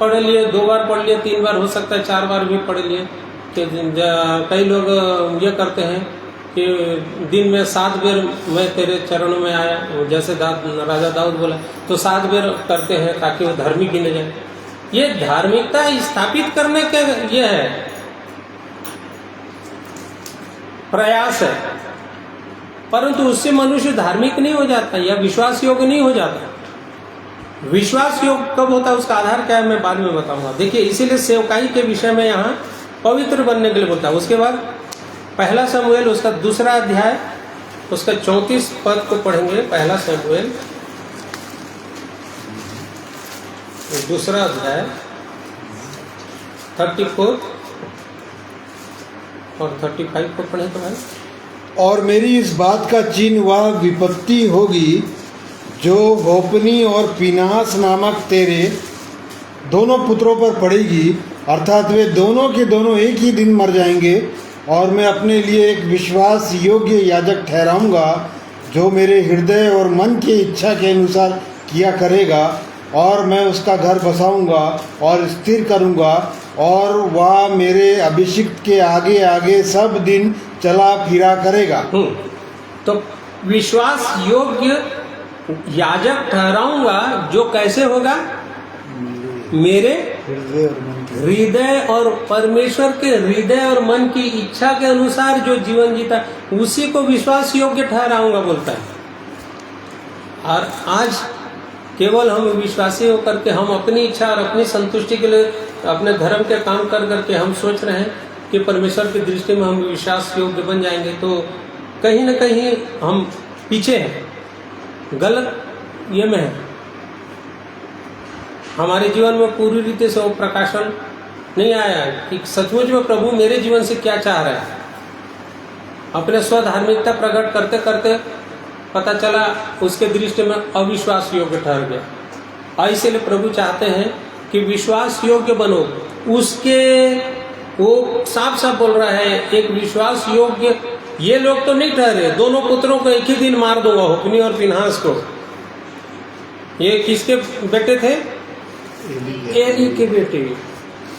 पढ़ लिए, 2 बार पढ़ लिए, 3 बार, हो सकता है 4 बार भी पढ़ लिए। कि कई लोग ये करते हैं कि दिन में 7 बेर मैं तेरे चरणों में आया, जैसे राजा दाऊद बोला, तो 7 बेर करते हैं ताकि वो धार्मिक गिने जाए। ये धार्मिकता स्थापित करने के ये है प्रयास है, परंतु उससे मनुष्य धार्मिक नहीं हो जाता या विश्वास योग्य नहीं हो जाता। विश्वास योग्य कब होता है, उसका आधार क्या है, मैं बाद में बताऊंगा। देखिए, इसीलिए सेवकाई के विषय में यहाँ पवित्र बनने के लिए बोलता है। उसके बाद 1 शमूएल उसका 2 अध्याय उसका 34 पद को पढ़ेंगे। 1 शमूएल 2 अध्याय 34 और 35 को पढ़े तो भाई। और मेरी इस बात का चिन्ह वह विपत्ति होगी जो होपनी और पीनास नामक तेरे दोनों पुत्रों पर पड़ेगी, अर्थात वे दोनों के दोनों एक ही दिन मर जाएंगे, और मैं अपने लिए एक विश्वास योग्य याजक ठहराऊंगा जो मेरे हृदय और मन की इच्छा के अनुसार किया करेगा, और मैं उसका घर बसाऊंगा और स्थिर करूंगा, और वह मेरे अभिषिक्त के आगे आगे सब दिन चला फिरा करेगा। तो विश्वास योग्य याजक ठहराऊंगा जो कैसे होगा? मेरे हृदय और परमेश्वर के हृदय और मन की इच्छा के अनुसार जो जीवन जीता, उसी को विश्वास योग्य ठहराऊंगा बोलता है। और आज केवल हम विश्वासी होकर के हम अपनी इच्छा और अपनी संतुष्टि के लिए अपने धर्म के काम कर करके हम सोच रहे हैं कि परमेश्वर की दृष्टि में हम विश्वास योग्य बन जाएंगे, तो कहीं न कहीं हम पीछे हैं, गलत ये में है। हमारे जीवन में पूरी रीति से वो प्रकाशन नहीं आया है कि सचमुच में प्रभु मेरे जीवन से क्या चाह रहा है। अपने स्वधार्मिकता प्रकट करते करते पता चला उसके दृष्टि में अविश्वास योग्य ठहर गया। और इसीलिए प्रभु चाहते हैं कि विश्वास योग्य बनो। उसके वो साफ साफ बोल रहा है, एक विश्वास योग्य ये लोग तो नहीं ठहरे। दोनों पुत्रों को एक ही दिन मार दूंगा, होपनी और फिनहास को। ये किसके बेटे थे? एली के बेटे।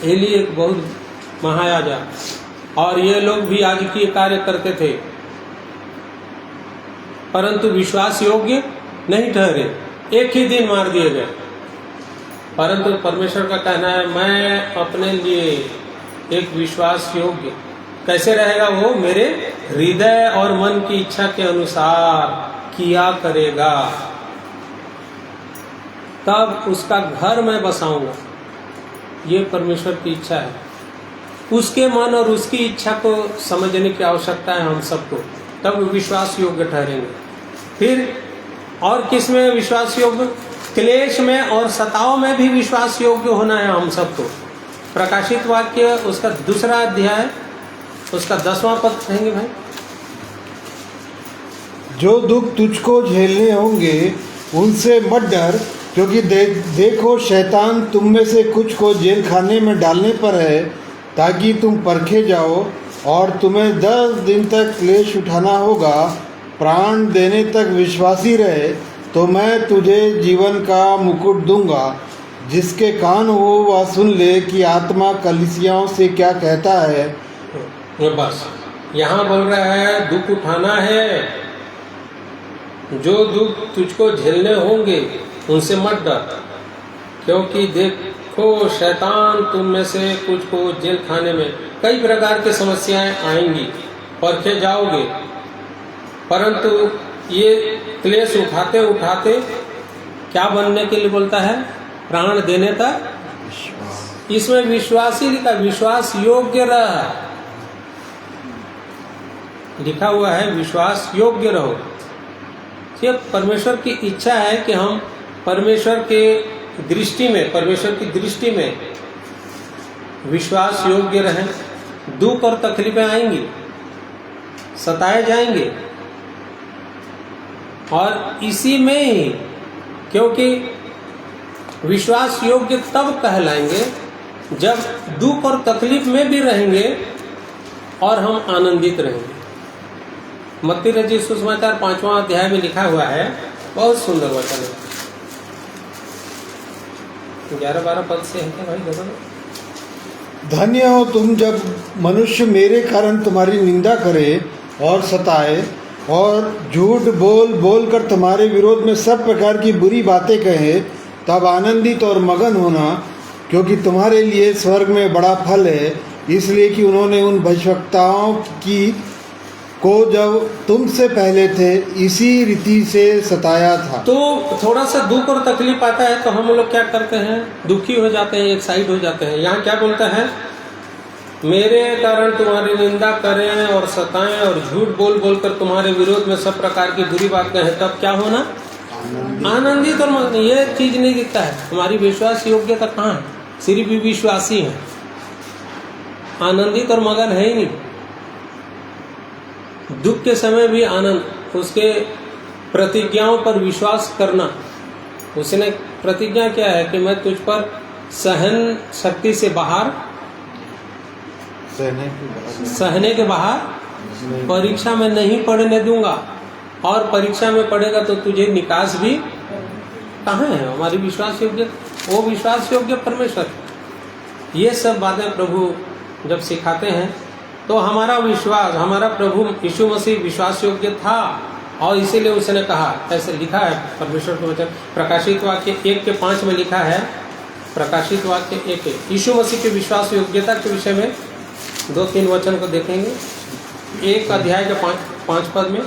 एली एक बहुत महायाजा, और ये लोग भी याजकीय कार्य करते थे, परंतु विश्वास योग्य नहीं ठहरे, एक ही दिन मार दिए गए। परंतु परमेश्वर का कहना है, मैं अपने लिए एक विश्वास योग्य कैसे रहेगा? वो मेरे हृदय और मन की इच्छा के अनुसार किया करेगा, तब उसका घर मैं बसाऊंगा। ये परमेश्वर की इच्छा है। उसके मन और उसकी इच्छा को समझने की आवश्यकता है हम सबको, तब विश्वास योग्य ठहरेंगे। फिर और किस में विश्वास योग्य? क्लेश में और सताव में भी विश्वास योग्य होना है हम सबको। प्रकाशित वाक्य उसका 2 अध्याय उसका 10वां पद कहेंगे भाई। जो दुख तुझको झेलने होंगे उनसे मत डर, क्योंकि देखो शैतान तुम में से कुछ को जेल खाने में डालने पर है, ताकि तुम परखे जाओ, और तुम्हें 10 दिन तक क्लेश उठाना होगा। प्राण देने तक विश्वासी रहे तो मैं तुझे जीवन का मुकुट दूंगा। जिसके कान हो वह सुन ले कि आत्मा कलीसियाओं से क्या कहता है। बस यहाँ बोल रहा है दुख उठाना है। जो दुख तुझको झेलने होंगे उनसे मत डर, क्योंकि देखो शैतान तुम में से कुछ को जेल खाने में, कई प्रकार की समस्याएं आएंगी, परखे जाओगे, परंतु ये क्लेश उठाते उठाते क्या बनने के लिए बोलता है? प्राण देने तक। इसमें विश्वासी लिखा, विश्वास योग्य रहा, लिखा हुआ है विश्वास योग्य रहो। ये परमेश्वर की इच्छा है कि हम परमेश्वर के दृष्टि में, परमेश्वर की दृष्टि में विश्वास योग्य रहें। दुख और तकलीफें आएंगी, सताए जाएंगे, और इसी में ही, क्योंकि विश्वास योग्य तब कहलाएंगे जब दुख और तकलीफ में भी रहेंगे और हम आनंदित रहेंगे। मत्ती रचित सुसमाचार 5वां अध्याय में लिखा हुआ है, बहुत सुंदर वचन है। 11-12 पद से है क्या भाई? देखो, धन्य हो तुम जब मनुष्य मेरे कारण तुम्हारी निंदा करे और सताए और झूठ बोल बोल कर तुम्हारे विरोध में सब प्रकार की बुरी बातें कहे, तब आनंदित और मगन होना, क्योंकि तुम्हारे लिए स्वर्ग में बड़ा फल है। इसलिए कि उन्होंने उन भविष्यवक्ताओं को जब तुमसे पहले थे इसी रीति से सताया था। तो थोड़ा सा दुख और तकलीफ आता है तो हम लोग क्या करते हैं? दुखी हो जाते हैं, एक साइड हो जाते हैं। यहाँ क्या बोलता है? मेरे कारण तुम्हारी निंदा करें और सताएं और झूठ बोल बोल कर तुम्हारे विरोध में सब प्रकार की बुरी बात कहें, तब क्या होना? आनंदित और मगन। ये चीज नहीं दिखता है। हमारी विश्वास योग्यता कहाँ है? सिर्फ भी विश्वासी है, आनंदित और मगन है ही नहीं। दुख के समय भी आनंद, उसके प्रतिज्ञाओं पर विश्वास करना। उसने प्रतिज्ञा क्या है कि मैं तुझ पर सहन शक्ति से बाहर, सहने के बाहर परीक्षा में नहीं पढ़ने दूंगा, और परीक्षा में पढ़ेगा तो तुझे निकास भी कहाँ है? हमारी विश्वास योग्य, वो विश्वास योग्य परमेश्वर। ये सब बातें प्रभु जब सिखाते हैं तो हमारा विश्वास, हमारा प्रभु यीशु मसीह विश्वास योग्य था, और इसीलिए उसने कहा, ऐसे लिखा है परमेश्वर के वचन। प्रकाशित वाक्य 1:5 में लिखा है, प्रकाशित वाक्य 1 यीशु मसीह के विश्वास योग्यता के विषय में 2-3 वचन को देखेंगे। 1 अध्याय के 5 पद में,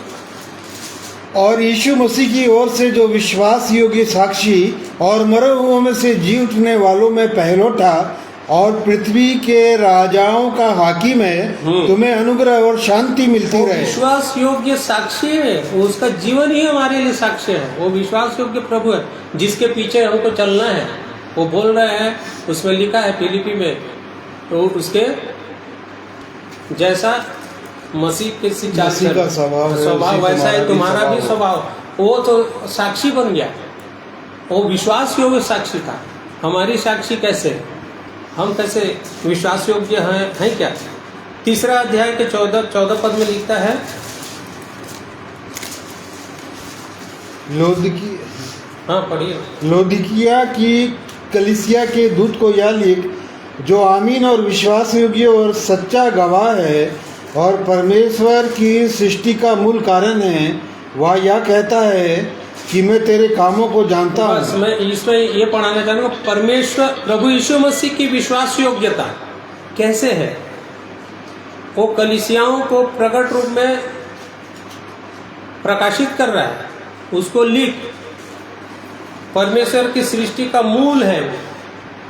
और यीशु मसीह की ओर से जो विश्वास योग्य साक्षी और मरे हुओं में से जी उठने वालों में पहलौठा और पृथ्वी के राजाओं का हाकिम है, तुम्हें अनुग्रह और शांति मिलती रहे। विश्वास योग्य साक्षी है, उसका जीवन ही हमारे लिए साक्ष्य है। वो विश्वास योग्य प्रभु है जिसके पीछे हमको चलना है। वो बोल रहे हैं, उसमें लिखा है फिलिपी में, तो उसके जैसा मसीह के सी चाल मसीह का स्वभाव है, स्वभाव उसी वैसा है, तुम्हारा भी है। स्वभाव। वो तो साक्षी बन गया, वो विश्वास योग्य साक्षी था। हमारी साक्षी कैसे है? हम कैसे विश्वास योग्य हैं क्या? तीसरा अध्याय के 14 पद में लिखता है, हाँ पढ़िए। लौदीकिया की कलीसिया के दूत को यह लिख, जो आमीन और विश्वास योग्य और सच्चा गवाह है और परमेश्वर की सृष्टि का मूल कारण है, वह यह कहता है कि मैं तेरे कामों को जानता बस हूँ। मैं इसमें ये पढ़ाना चाहूँगा, परमेश्वर प्रभु यीशु मसीह की विश्वास योग्यता कैसे है, वो कलीसियाओं को प्रकट रूप में प्रकाशित कर रहा है। उसको लिख, परमेश्वर की सृष्टि का मूल है वो,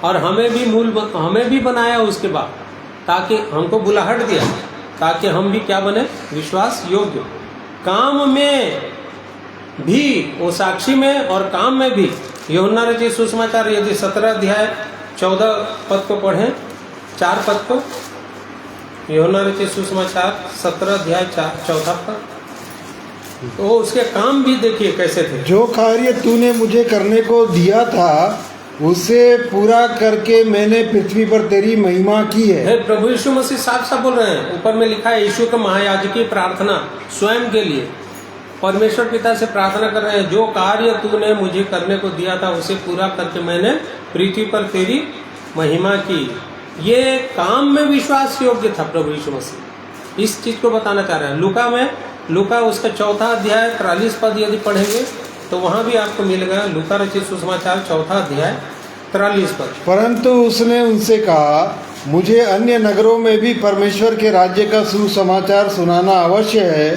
और हमें भी बनाया उसके बाद, ताकि हमको बुलाहट दिया ताकि हम भी क्या बने, विश्वास योग्य। काम में भी, वो साक्षी में और काम में भी। यूहन्ना रचित सुसमाचार यदि 17 अध्याय 14 पद को पढ़ें, 4 पद को, यूहन्ना रचित सुसमाचार 17 अध्याय 4 पद, तो उसके काम भी देखिए कैसे थे। जो कार्य तूने मुझे करने को दिया था उसे पूरा करके मैंने पृथ्वी पर तेरी महिमा की है। प्रभु यीशु मसीह साफ साफ बोल रहे हैं, ऊपर में लिखा है, यीशु के महायाजकी प्रार्थना स्वयं के लिए परमेश्वर पिता से प्रार्थना कर रहे हैं, जो कार्य तूने मुझे करने को दिया था उसे पूरा करके मैंने पृथ्वी पर तेरी महिमा की। ये काम में विश्वास योग्य था प्रभु यीशु मसीह, इस चीज को बताना चाह रहे हैं। लूका उसका 4 अध्याय 43 पद यदि पढ़ेंगे तो वहां भी आपको मिलेगा। लूका रचित सुसमाचार 4 अध्याय 43 पद। परंतु उसने उनसे कहा, मुझे अन्य नगरों में भी परमेश्वर के राज्य का सुसमाचार सुनाना अवश्य है,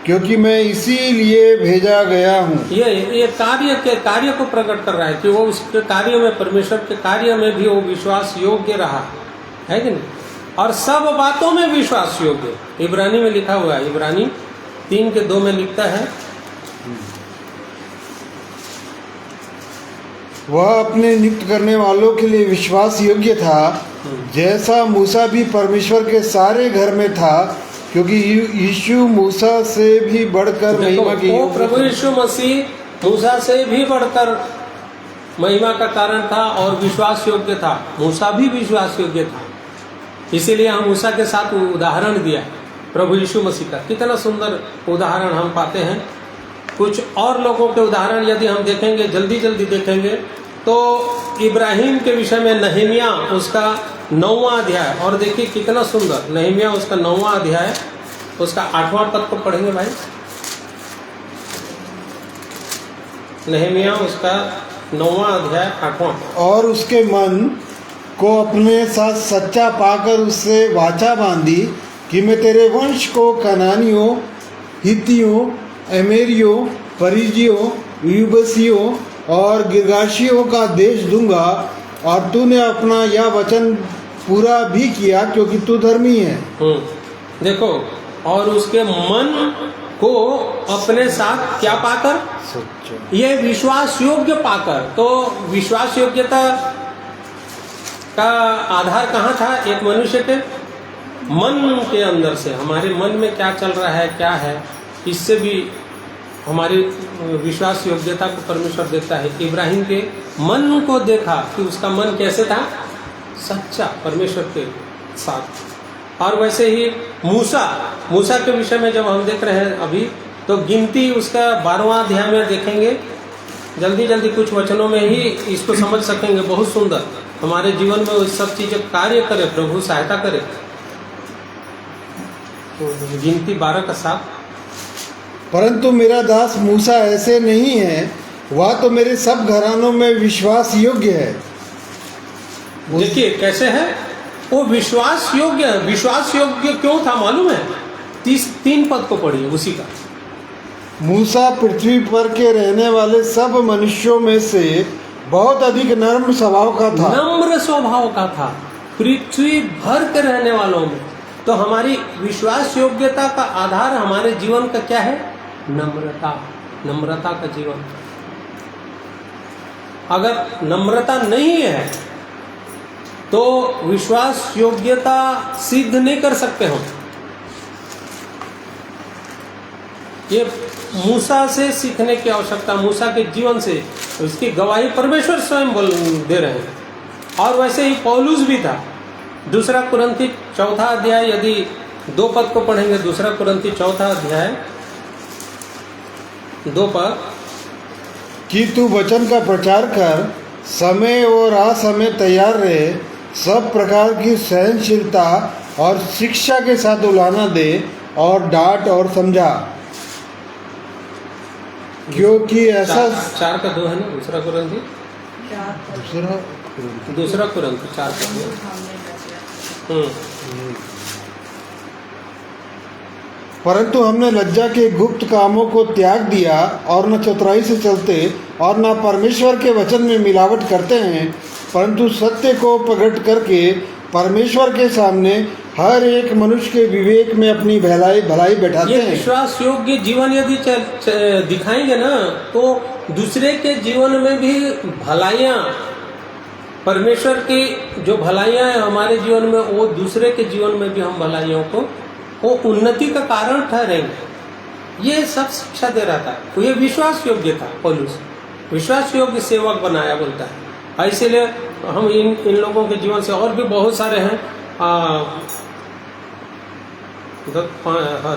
क्योंकि मैं इसीलिए भेजा गया हूँ। ये कार्य को प्रकट कर रहा है कि वो उसके कार्य में, परमेश्वर के कार्य में भी वो विश्वास योग्य रहा है कि नहीं, और सब बातों में विश्वास योग्य। इब्रानी में लिखा हुआ है, इब्रानी 3:2 में लिखता है, वह अपने नियुक्त करने वालों के लिए विश्वास योग्य था, जैसा मूसा भी परमेश्वर के सारे घर में था, क्योंकि यीशु मूसा से भी बढ़कर महिमा की। वो प्रभु यीशु मसीह मूसा से भी बढ़कर महिमा का कारण था और विश्वास योग्य था। मूसा भी विश्वास योग्य था, इसीलिए हम मूसा के साथ उदाहरण दिया प्रभु यीशु मसीह का। कितना सुंदर उदाहरण हम पाते हैं। कुछ और लोगों के उदाहरण यदि हम देखेंगे, जल्दी देखेंगे, तो इब्राहिम के विषय में नहमिया उसका 9वां अध्याय, और देखिए कितना सुंदर, नहमिया उसका 9वां अध्याय उसका 8वां पद को पढ़ेंगे भाई। नहमिया उसका 9वां अध्याय 8वां। और उसके मन को अपने साथ सच्चा पाकर उससे वाचा बांधी कि मैं तेरे वंश को कनानियों, हित्तियों, एमेरियों, परिजियों, युबसियों और गिर्गाशियों का देश दूंगा, और तूने अपना यह वचन पूरा भी किया, क्योंकि तू धर्मी है। देखो, और उसके मन को अपने साथ क्या पाकर, ये विश्वास योग्य पाकर। तो विश्वास योग्यता का आधार कहाँ था? एक मनुष्य के मन के अंदर से, हमारे मन में क्या चल रहा है, क्या है, इससे भी हमारी विश्वास योग्यता को परमेश्वर देता है। इब्राहिम के मन को देखा कि उसका मन कैसे था, सच्चा परमेश्वर के साथ। और वैसे ही मूसा के विषय में जब हम देख रहे हैं अभी, तो गिनती उसका 12वां अध्याय में देखेंगे। जल्दी कुछ वचनों में ही इसको समझ सकेंगे। बहुत सुंदर हमारे जीवन में उस सब चीजें कार्य करे, प्रभु सहायता करे। गिनती 12:7। परंतु मेरा दास मूसा ऐसे नहीं है, वह तो मेरे सब घरानों में विश्वास योग्य है। देखिए कैसे है वो विश्वास योग्य क्यों था मालूम है? 3 पद को पढ़िए उसी का। मूसा पृथ्वी पर के रहने वाले सब मनुष्यों में से बहुत अधिक नम्र स्वभाव का था। नम्र स्वभाव का था, पृथ्वी भर के रहने वालों में। तो हमारी विश्वास योग्यता का आधार हमारे जीवन का क्या है? नम्रता का जीवन। अगर नम्रता नहीं है तो विश्वास योग्यता सिद्ध नहीं कर सकते हम। ये मूसा से सीखने की आवश्यकता, मूसा के जीवन से उसकी गवाही परमेश्वर स्वयं बोल दे रहे हैं। और वैसे ही पौलुस भी था। 2 कुरिन्थी 4 अध्याय, यदि 2 पद को पढ़ेंगे, 2 कुरिन्थी 4 अध्याय 2 पद, कि तू वचन का प्रचार कर, समय और असमय तैयार रहे, सब प्रकार की सहनशीलता और शिक्षा के साथ उलाहना दे और डांट और समझा, क्योंकि ऐसा 4 का 2 है ना, 2 कुरिन्थी 2 कुरिन्थी 4 का 2। परंतु हमने लज्जा के गुप्त कामों को त्याग दिया और न चतुराई से चलते और न परमेश्वर के वचन में मिलावट करते हैं, परंतु सत्य को प्रकट करके परमेश्वर के सामने हर एक मनुष्य के विवेक में अपनी भलाई बैठाते ये हैं। विश्वास योग्य जीवन यदि दिखाएंगे ना, तो दूसरे के जीवन में भी भलाइयाँ, परमेश्वर की जो भलाइयाँ हैं हमारे जीवन में, वो दूसरे के जीवन में भी हम भलाइयों को, वो उन्नति का कारण ठहरेंगे। ये सब शिक्षा दे रहा था। तो ये विश्वास योग्य था। पौलुस विश्वास योग्य सेवक बनाया बोलता है। इसीलिए हम इन लोगों के जीवन से, और भी बहुत सारे हैं,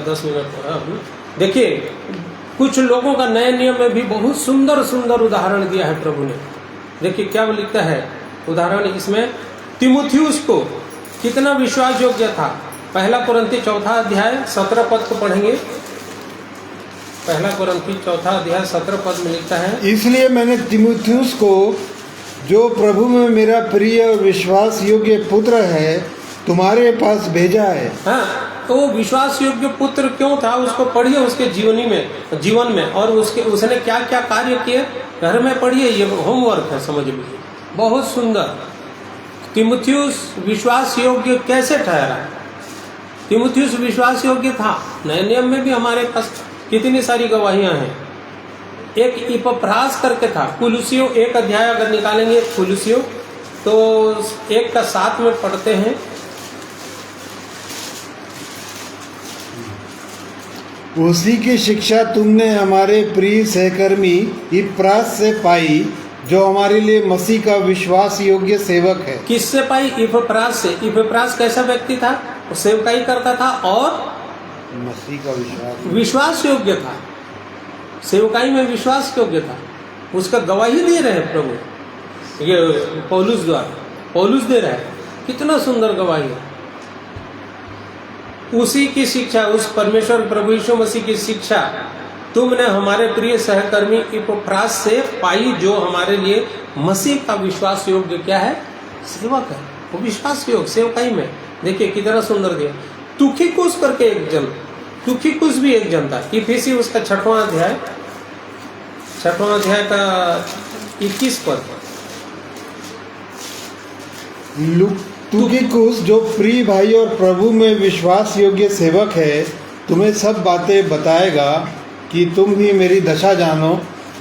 10 मिनट देखिए, कुछ लोगों का नए नियम में भी बहुत सुंदर सुंदर उदाहरण दिया है प्रभु ने। देखिए क्या लिखता है उदाहरण इसमें, तीमुथियुस को कितना विश्वास योग्य था। 1 कुरिन्थी 4 अध्याय 17 पद को पढ़ेंगे। 1 कुरिन्थी 4 अध्याय 17 पद में लिखता है, इसलिए मैंने तीमुथियुस को, जो प्रभु में मेरा प्रिय और विश्वास योग्य पुत्र है, तुम्हारे पास भेजा है। हाँ, तो विश्वास योग्य पुत्र क्यों था, उसको पढ़िए उसके जीवन में और उसने क्या क्या कार्य किए, घर में पढ़िए, ये होमवर्क है, समझ लीजिए। बहुत सुंदर। तीमुथियुस विश्वास योग्य कैसे ठहरा? तीमुथियुस विश्वास योग्य था। नए नियम में भी हमारे पास कितनी सारी गवाहियां हैं। एक इपफ्रास करके था, कुलुसियो 1 अध्याय अगर निकालेंगे कुलुसियो, तो 1 का 7 में पढ़ते हैं, उसी की शिक्षा तुमने हमारे प्रिय सहकर्मी इपफ्रास से पाई, जो हमारे लिए मसीह का विश्वास योग्य सेवक है। किससे पाई? इपफ्रास से। इपफ्रास कैसा व्यक्ति था? वो सेवकाई करता था और मसीह का विश्वास योग्य था, सेवकाई में विश्वास योग्य था। उसका गवाही दे रहे हैं प्रभु, ये पौलुस द्वारा, पौलुस दे रहा है। कितना सुंदर गवाही है। उसी की शिक्षा, उस परमेश्वर प्रभु यीशु मसीह की शिक्षा तुमने हमारे प्रिय सहकर्मी इपफ्रास से पाई, जो हमारे लिए मसीह का विश्वास योग्य क्या है? सेवक है। वो विश्वास योग्य सेवकाई में, देखिए कितना सुंदर दिया। तुखिकुस करके एक जन, तुखिकुस भी एक जन था। इफिसी उसका 6वां अध्याय का 21 पद। तुखिकुस, जो प्रिय भाई और प्रभु में विश्वास योग्य सेवक है, तुम्हें सब बातें बताएगा कि तुम भी मेरी दशा जानो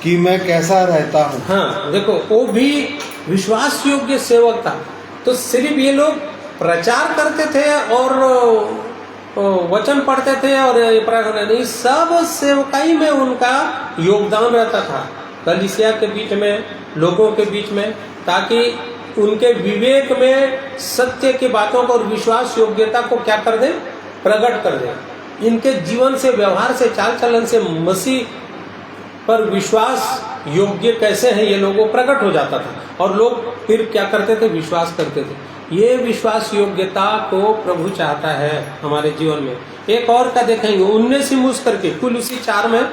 कि मैं कैसा रहता हूँ। हाँ, देखो वो भी विश्वास योग्य सेवक था। तो सिर्फ ये लोग प्रचार करते थे और वचन पढ़ते थे और नहीं, सब सेवकाई में उनका योगदान रहता था, कलीसिया के बीच में, लोगों के बीच में, ताकि उनके विवेक में सत्य की बातों को और विश्वास योग्यता को क्या कर दे? प्रकट कर दे। इनके जीवन से, व्यवहार से, चाल चलन से मसीह पर विश्वास योग्य कैसे हैं ये लोगों को प्रकट हो जाता था, और लोग फिर क्या करते थे? विश्वास करते थे। ये विश्वास योग्यता को प्रभु चाहता है हमारे जीवन में। एक और का देखेंगे, उन्नेसिमुस करके, कुलुसी 4 में,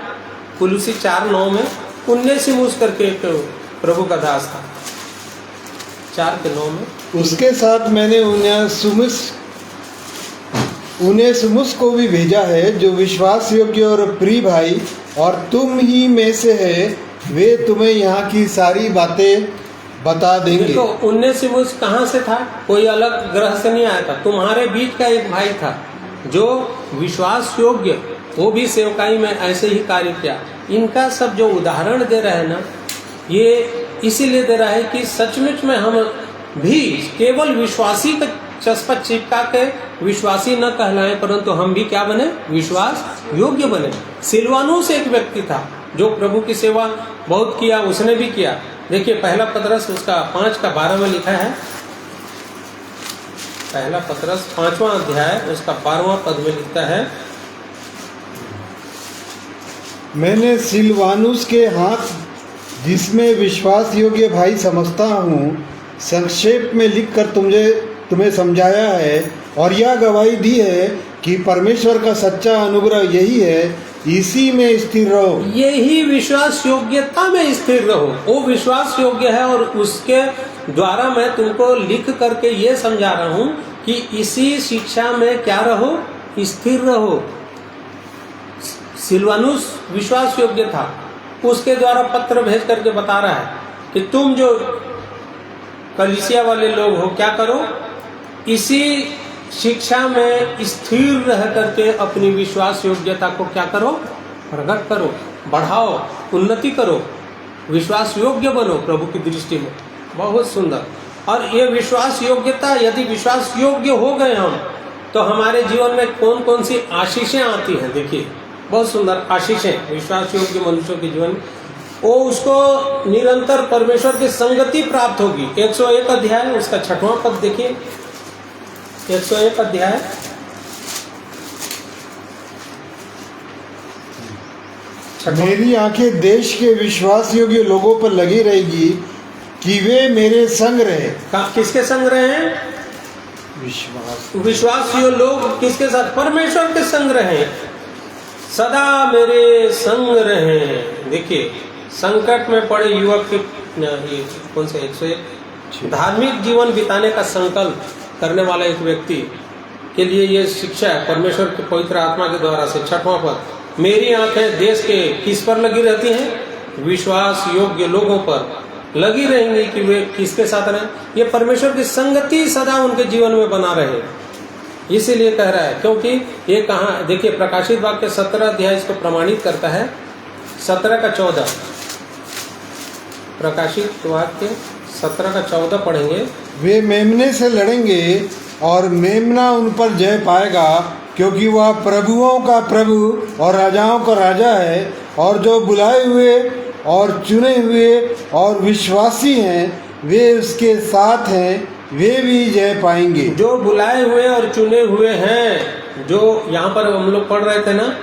कुलुसी 4:9 में उन्नेसिमुस करके एक प्रभु का दास था। 4:9 में उसके साथ मैंने उनेसिमुस को भी भेजा है, जो विश्वास योग्य और प्रिय भाई और तुम ही में से है। वे तुम्हें यहाँ की सारी बातें बता देंगे। देखो, उन्नेसिमुस कहाँ से था? कोई अलग ग्रह से नहीं आया था। तुम्हारे बीच का एक भाई था जो विश्वास योग्य, वो भी सेवकाई में ऐसे ही कार्य किया। इनका सब जो उदाहरण दे रहा है ना, ये इसीलिए दे रहा है कि सचमुच में हम भी केवल विश्वासी चस्पा चिपका के विश्वासी न कहलाएं, परंतु हम भी क्या बने, विश्वास योग्य बने। सिलवानुस एक व्यक्ति था जो प्रभु की सेवा बहुत किया, उसने भी किया। देखिए पहला पतरस उसका 5:12 में लिखा है, पहला पतरस 5वां अध्याय उसका 12वां पद में लिखता है, मैंने सिलवानुस के हाथ, जिसमें विश्वास योग्य भाई समझता हूँ, संक्षेप में लिखकर तुम्हें समझाया है और यह गवाही दी है कि परमेश्वर का सच्चा अनुग्रह यही है, इसी में स्थिर रहो। यही विश्वास योग्यता में स्थिर रहो। वो विश्वास योग्य है और उसके द्वारा मैं तुमको लिख करके ये समझा रहा हूँ कि इसी शिक्षा में क्या रहो, स्थिर रहो। सिलवानुस विश्वास योग्य था, उसके द्वारा पत्र भेज करके बता रहा है कि तुम जो कलीसिया वाले लोग हो क्या करो, इसी शिक्षा में स्थिर रह करके अपनी विश्वास योग्यता को क्या करो, प्रकट करो, बढ़ाओ, उन्नति करो, विश्वास योग्य बनो प्रभु की दृष्टि में। बहुत सुंदर। और ये विश्वास योग्यता, यदि विश्वास योग्य हो गए हम, तो हमारे जीवन में कौन कौन सी आशीषें आती हैं। देखिए बहुत सुंदर आशीषें विश्वास योग्य मनुष्यों के जीवन में, वो उसको निरंतर परमेश्वर की संगति प्राप्त होगी। 101 अध्याय उसका 6वां पद देखिए, 101 अध्याय मेरी आंखें देश के विश्वास योग्य लोगों पर लगी रहेगी कि वे मेरे संग रहे। किसके संग रहे? विश्वास योग्य लोग किसके साथ? परमेश्वर के संग रहे, सदा मेरे संग रहे। देखिए संकट में पड़े युवक के ये कौन से 101 धार्मिक जीवन बिताने का संकल्प करने वाला एक व्यक्ति के लिए ये शिक्षा है परमेश्वर के पवित्र आत्मा के द्वारा से। 6वां पद, मेरी आंखें देश के किस पर लगी रहती हैं? विश्वास योग्य लोगों पर लगी रहेंगी कि वे किसके साथ रहें, ये परमेश्वर की संगति सदा उनके जीवन में बना रहे। इसीलिए कह रहा है, क्योंकि ये कहाँ, देखिए प्रकाशित वाक्य 17 अध्याय इसको प्रमाणित करता है। 17 का 14, प्रकाशित वाक्य 17 का 14 पढ़ेंगे। वे मेमने से लड़ेंगे और मेमना उन पर जय पाएगा, क्योंकि वह प्रभुओं का प्रभु और राजाओं का राजा है, और जो बुलाए हुए और चुने हुए और विश्वासी हैं वे उसके साथ हैं, वे भी जय पाएंगे। जो बुलाए हुए और चुने हुए हैं, जो यहाँ पर हम लोग पढ़ रहे थे ना,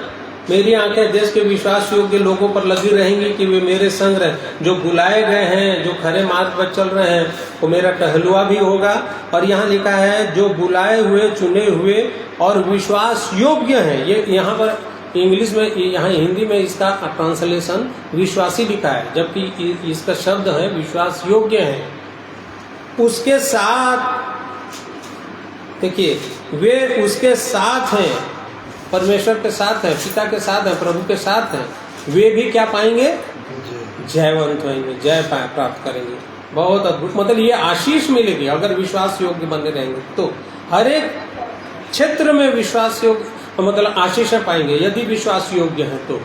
मेरी आंखें देश के विश्वास योग्य लोगों पर लगी रहेंगी कि वे मेरे संग रहे। जो बुलाए गए हैं, जो खरे मार्ग पर चल रहे हैं, वो मेरा टहलुआ भी होगा। और यहाँ लिखा है जो बुलाए हुए, चुने हुए और विश्वास योग्य हैं। ये यहाँ पर इंग्लिश में, यहाँ हिंदी में इसका ट्रांसलेशन विश्वासी लिखा है, जबकि इसका शब्द है विश्वास योग्य है। उसके साथ, देखिए वे उसके साथ हैं, परमेश्वर के साथ है, पिता के साथ है, प्रभु के साथ है। वे भी क्या पाएंगे? जयवंत होंगे, जय प्राप्त करेंगे। बहुत अद्भुत, मतलब ये आशीष मिलेगी अगर विश्वास योग्य बने रहेंगे तो। हर एक क्षेत्र में विश्वास योग्य मतलब आशीषें पाएंगे यदि विश्वास योग्य है तो।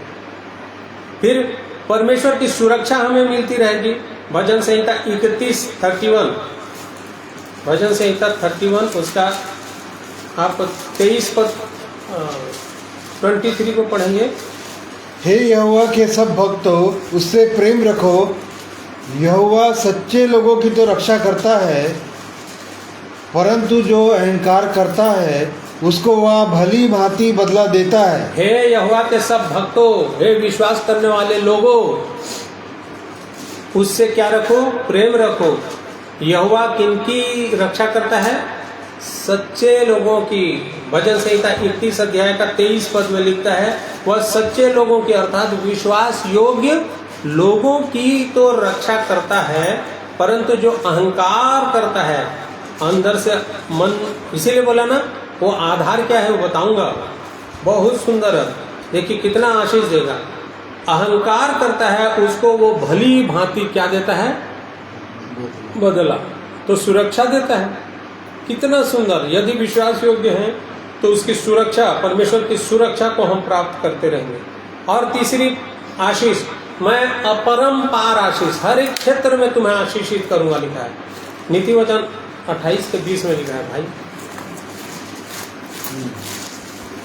फिर परमेश्वर की सुरक्षा हमें मिलती रहेगी। भजन संहिता 31:31, भजन संहिता 31 उसका आप 23 पद 23 को पढ़ेंगे। हे यहोवा के सब भक्तों, उससे प्रेम रखो। यहोवा सच्चे लोगों की तो रक्षा करता है, परंतु जो अहंकार करता है उसको वह भली भांति बदला देता है। हे यहोवा के सब भक्तों, हे विश्वास करने वाले लोगों, उससे क्या रखो? प्रेम रखो। यहोवा किनकी रक्षा करता है? सच्चे लोगों की। भजन संहिता 31 अध्याय का 23 पद में लिखता है, वह सच्चे लोगों की अर्थात विश्वास योग्य लोगों की तो रक्षा करता है, परंतु जो अहंकार करता है अंदर से मन, इसीलिए बोला ना, वो आधार क्या है वो बताऊंगा। बहुत सुंदर है, देखिए कितना आशीष देगा। अहंकार करता है उसको वो भली भांति क्या देता है? बदला, तो सुरक्षा देता है। कितना सुंदर। यदि विश्वास योग्य है तो उसकी सुरक्षा, परमेश्वर की सुरक्षा को हम प्राप्त करते रहेंगे। और तीसरी आशीष, मैं अपरंपार आशीष, हर एक क्षेत्र में तुम्हें आशीषित करूंगा, लिखा है। नीति वचन 28 के 20 में लिखा है भाई।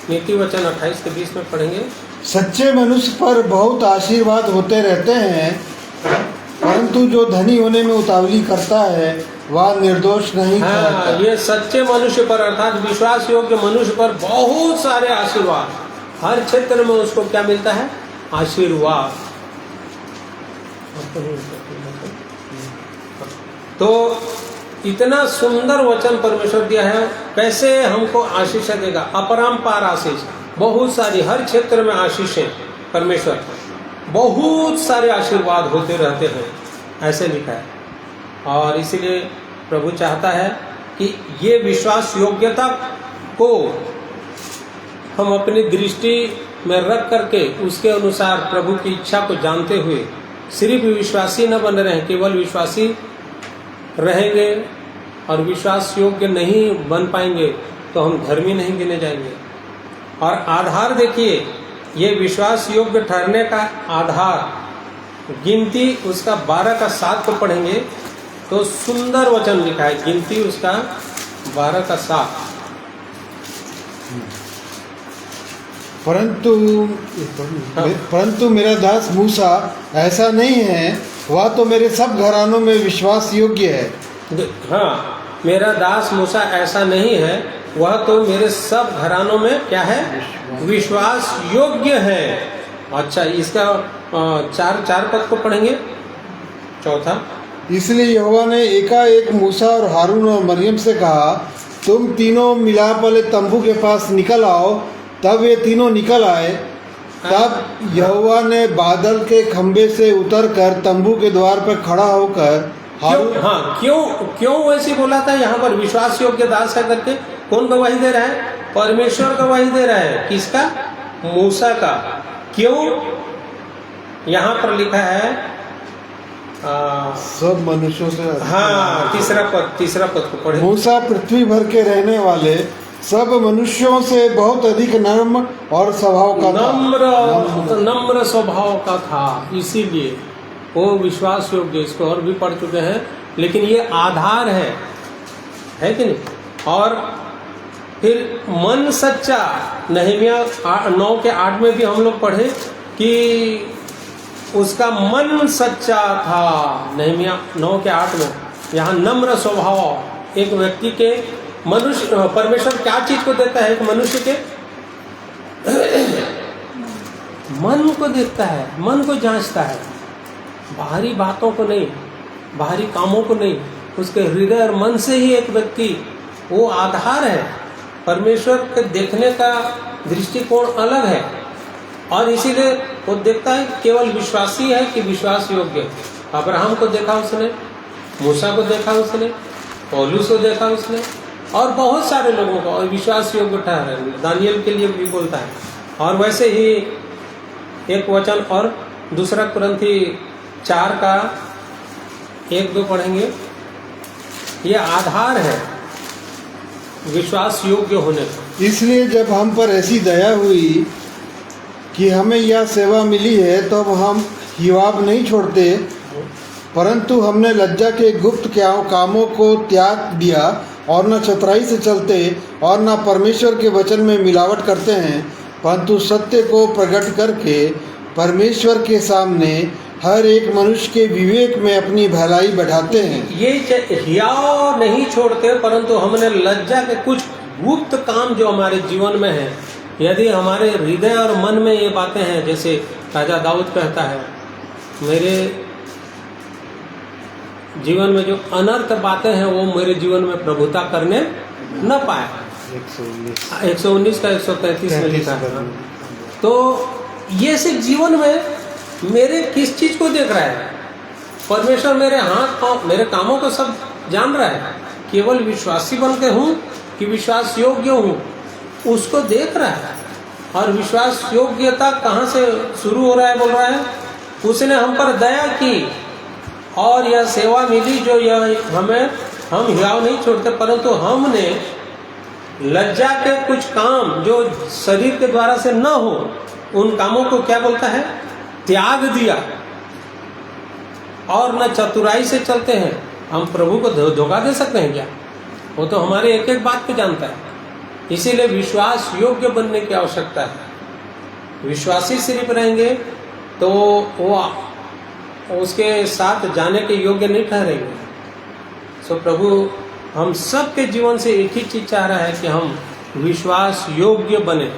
नीति वचन 28 के 20 में पढ़ेंगे। सच्चे मनुष्य पर बहुत आशीर्वाद होते रहते हैं, परंतु जो धनी होने में उतावली करता है वह निर्दोष नहीं ठहरता। ये सच्चे मनुष्य पर अर्थात विश्वास योग्य मनुष्य पर बहुत सारे आशीर्वाद, हर क्षेत्र में उसको क्या मिलता है? आशीर्वाद। तो इतना सुंदर वचन परमेश्वर दिया है, कैसे हमको आशीष देगा? अपरंपार आशीष, बहुत सारी, हर क्षेत्र में आशीषें परमेश्वर, बहुत सारे आशीर्वाद होते रहते हैं, ऐसे लिखा है। और इसीलिए प्रभु चाहता है कि ये विश्वास योग्यता को हम अपनी दृष्टि में रख करके उसके अनुसार प्रभु की इच्छा को जानते हुए सिर्फ विश्वासी न बने रहें। केवल विश्वासी रहेंगे और विश्वास योग्य नहीं बन पाएंगे तो हम धर्मी नहीं गिने जाएंगे। और आधार देखिए, ये विश्वास योग्य ठहरने का आधार गिनती उसका 12 का 7 को पढ़ेंगे तो सुंदर वचन लिखा है। गिनती उसका 12 का 7। परंतु मेरा दास मूसा ऐसा नहीं है, वह तो मेरे सब घरानों में विश्वास योग्य है। हाँ, मेरा दास मूसा ऐसा नहीं है, वह तो मेरे सब घरानों में क्या है? विश्वास योग्य है। अच्छा, इसका 4 पद को पढ़ेंगे। चौथा, इसलिए यहोवा ने एकाएक मूसा और हारून और मरियम से कहा, तुम तीनों मिलाप वाले तंबू के पास निकल आओ। तब वे तीनों निकल आए। तब यहोवा ने बादल के खंबे से उतरकर तंबू के द्वार पर खड़ा होकर क्यों वैसे बोला था? यहाँ पर विश्वास योग्य दास है करके कौन गवाही दे रहा है? परमेश्वर गवाही दे रहा है। किसका? मूसा का। क्यों? यहाँ पर लिखा है सब मनुष्यों से। हाँ, तीसरा पद को पढ़े। मूसा पृथ्वी भर के रहने वाले सब मनुष्यों से बहुत अधिक नम्र और स्वभाव का नम्र स्वभाव का था, इसीलिए वो विश्वास योग्य। इसको और भी पढ़ चुके हैं, लेकिन ये आधार है कि नहीं? और फिर मन सच्चा, नहमिया 9 के 8 में भी हम लोग पढ़े कि उसका मन सच्चा था। नहमिया 9 के 8 में यहाँ नम्र स्वभाव एक व्यक्ति के, मनुष्य, परमेश्वर क्या चीज को देता है? एक मनुष्य के मन को देखता है, मन को जांचता है, बाहरी बातों को नहीं, बाहरी कामों को नहीं, उसके हृदय और मन से ही एक व्यक्ति, वो आधार है। परमेश्वर के देखने का दृष्टिकोण अलग है और इसीलिए वो देखता है केवल विश्वासी है कि विश्वास योग्य। अब्राहम को देखा उसने, मूसा को देखा उसने, पौलुस को देखा उसने, और बहुत सारे लोगों को, और विश्वास योग्य ठहरा। दानियल के लिए भी बोलता है। और वैसे ही एक वचन और 2 कुरिन्थी 4 का 1-2 पढ़ेंगे। ये आधार है विश्वास योग्य होने का। इसलिए जब हम पर ऐसी दया हुई कि हमें यह सेवा मिली है, तो हम हिवाब नहीं छोड़ते, परंतु हमने लज्जा के गुप्त कामों को त्याग दिया और न चतुराई से चलते और न परमेश्वर के वचन में मिलावट करते हैं, परंतु सत्य को प्रकट करके परमेश्वर के सामने हर एक मनुष्य के विवेक में अपनी भलाई बढ़ाते हैं। ये हियाव नहीं छोड़ते, परंतु हमने लज्जा के कुछ गुप्त काम जो हमारे जीवन में है, यदि हमारे हृदय और मन में ये बातें हैं, जैसे राजा दाऊद कहता है, मेरे जीवन में जो अनर्थ बातें हैं वो मेरे जीवन में प्रभुता करने न पाए। 119 का 133 में लिखा है। तो ये सिर्फ जीवन में मेरे किस चीज को देख रहा है? परमेश्वर मेरे हाथ पांव, मेरे कामों को सब जान रहा है। केवल विश्वासी बन के हूँ कि विश्वास योग्य हूँ, उसको देख रहा है। और विश्वास योग्यता कहाँ से शुरू हो रहा है? बोल रहा है उसने हम पर दया की और यह सेवा मिली जो यह हम हियाव नहीं छोड़ते, परंतु हमने लज्जा के कुछ काम जो शरीर के द्वारा से न हो, उन कामों को क्या बोलता है? त्याग दिया। और न चतुराई से चलते हैं। हम प्रभु को धोखा दे सकते हैं क्या? वो तो हमारे एक एक बात पे जानता है। इसीलिए विश्वास योग्य बनने की आवश्यकता है। विश्वासी सिर्फ रहेंगे तो वो उसके साथ जाने के योग्य नहीं ठहरेंगे। सो प्रभु हम सब के जीवन से एक ही चीज चाह रहा है कि हम विश्वास योग्य बने,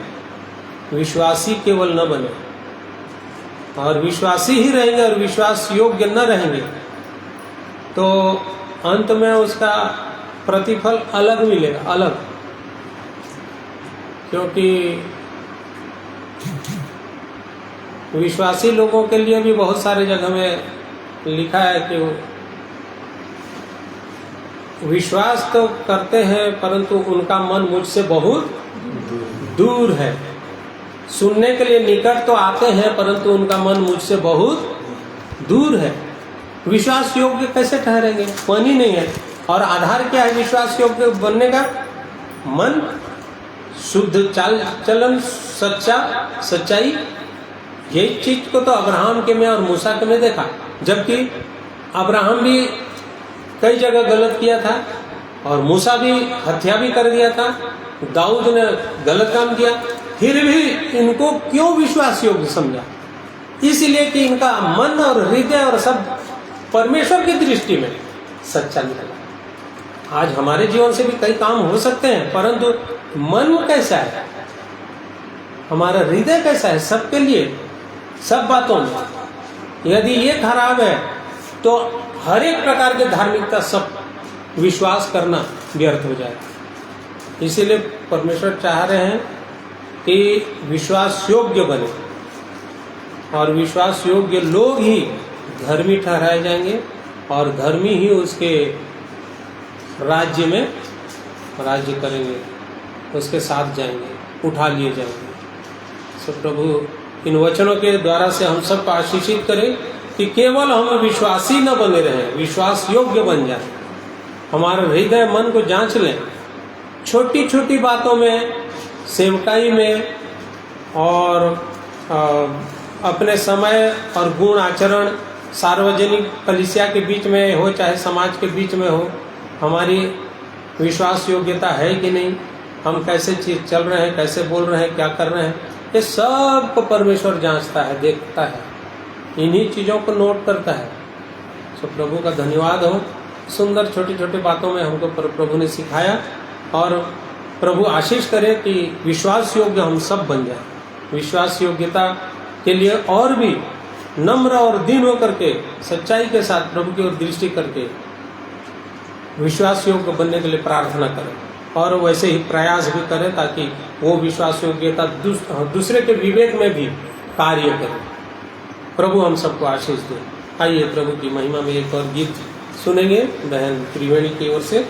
विश्वासी केवल न बने। और विश्वासी ही रहेंगे और विश्वास योग्य न रहेंगे तो अंत में उसका प्रतिफल अलग मिलेगा, अलग। क्योंकि विश्वासी लोगों के लिए भी बहुत सारे जगह में लिखा है कि विश्वास तो करते हैं परंतु उनका मन मुझसे बहुत दूर है। सुनने के लिए निकट तो आते हैं परंतु उनका मन मुझसे बहुत दूर है। विश्वास योग्य कैसे ठहरेंगे? मन ही नहीं है। और आधार क्या है विश्वास योग्य बनने का? मन, शुद्ध चाल चलन, सच्चाई। यही चीज को तो अब्राहम के में और मूसा के में देखा। जबकि अब्राहम भी कई जगह गलत किया था और मूसा भी हत्या भी कर दिया था, दाऊद ने गलत काम किया, फिर भी इनको क्यों विश्वास योग्य समझा? इसलिए कि इनका मन और हृदय और सब परमेश्वर की दृष्टि में सच्चा निकला। आज हमारे जीवन से भी कई काम हो सकते हैं परंतु मन कैसा है, हमारा हृदय कैसा है, सबके लिए सब बातों में यदि ये खराब है तो हर एक प्रकार के धार्मिकता सब विश्वास करना व्यर्थ हो जाएगा। इसीलिए परमेश्वर चाह रहे हैं कि विश्वास योग्य बने और विश्वास योग्य लोग ही धर्मी ठहराए जाएंगे और धर्मी ही उसके राज्य में राज्य करेंगे, उसके साथ जाएंगे, उठा लिए जाएंगे। सो प्रभु इन वचनों के द्वारा से हम सबको आशीषित करें कि केवल हम विश्वासी न बने रहें, विश्वास योग्य बन जाए। हमारा हृदय मन को जांच लें, छोटी छोटी बातों में, सेवकाई में और अपने समय और गुण आचरण, सार्वजनिक कलीसिया के बीच में हो चाहे समाज के बीच में हो, हमारी विश्वास योग्यता है कि नहीं, हम कैसे चल रहे हैं, कैसे बोल रहे हैं, क्या कर रहे हैं, ये सब को परमेश्वर जांचता है, देखता है, इन्हीं चीज़ों को नोट करता है। सो प्रभु का धन्यवाद हो। सुंदर छोटी छोटी बातों में हमको प्रभु ने सिखाया और प्रभु आशीष करे कि विश्वास योग्य हम सब बन जाए। विश्वास योग्यता के लिए और भी नम्र और दीन होकर के सच्चाई के साथ प्रभु की ओर दृष्टि करके विश्वास योग्य बनने के लिए प्रार्थना करें और वैसे ही प्रयास भी करें ताकि वो विश्वास योग्यता दूसरे के विवेक में भी कार्य करे। प्रभु हम सबको आशीष दे। आइए प्रभु की महिमा में एक और गीत सुनेंगे बहन त्रिवेणी की ओर से।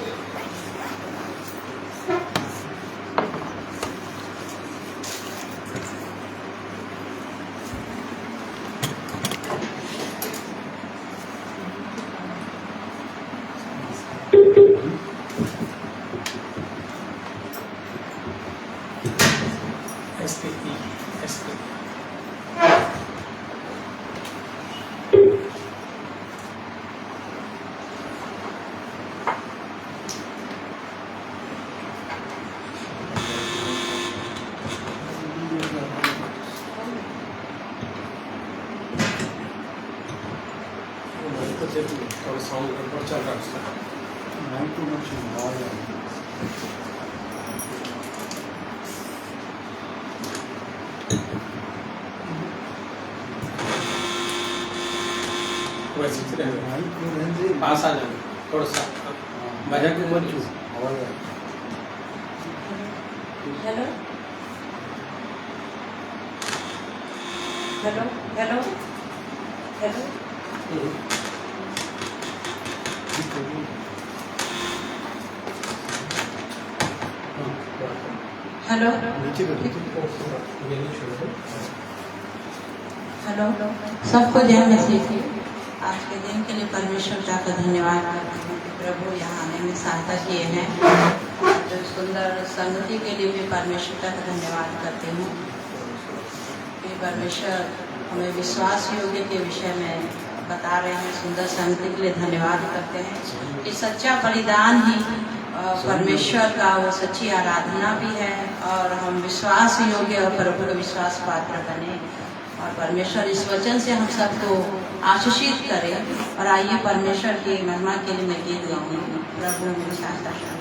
पास आ जाना थोड़ा सा बजा के मत छू। Hello hello hello hello hello hello सबको जय मसीह। आज के दिन के लिए परमेश्वर का धन्यवाद करती हूँ कि प्रभु यहाँ आने में सहायता किए हैं। जो सुंदर संगति के लिए भी परमेश्वर का धन्यवाद करती हूँ कि परमेश्वर हमें विश्वास योग्य के विषय में बता रहे हैं। सुंदर संगति के लिए धन्यवाद करते हैं कि सच्चा बलिदान ही परमेश्वर का वो सच्ची आराधना भी है और हम विश्वास योग्य और प्रभु का विश्वास पात्र बने और परमेश्वर इस वचन से हम सबको आशीषित करे। और आइए परमेश्वर की महिमा के लिए मैं गीत गाऊंगी। प्रभु मेरी सहायता करें।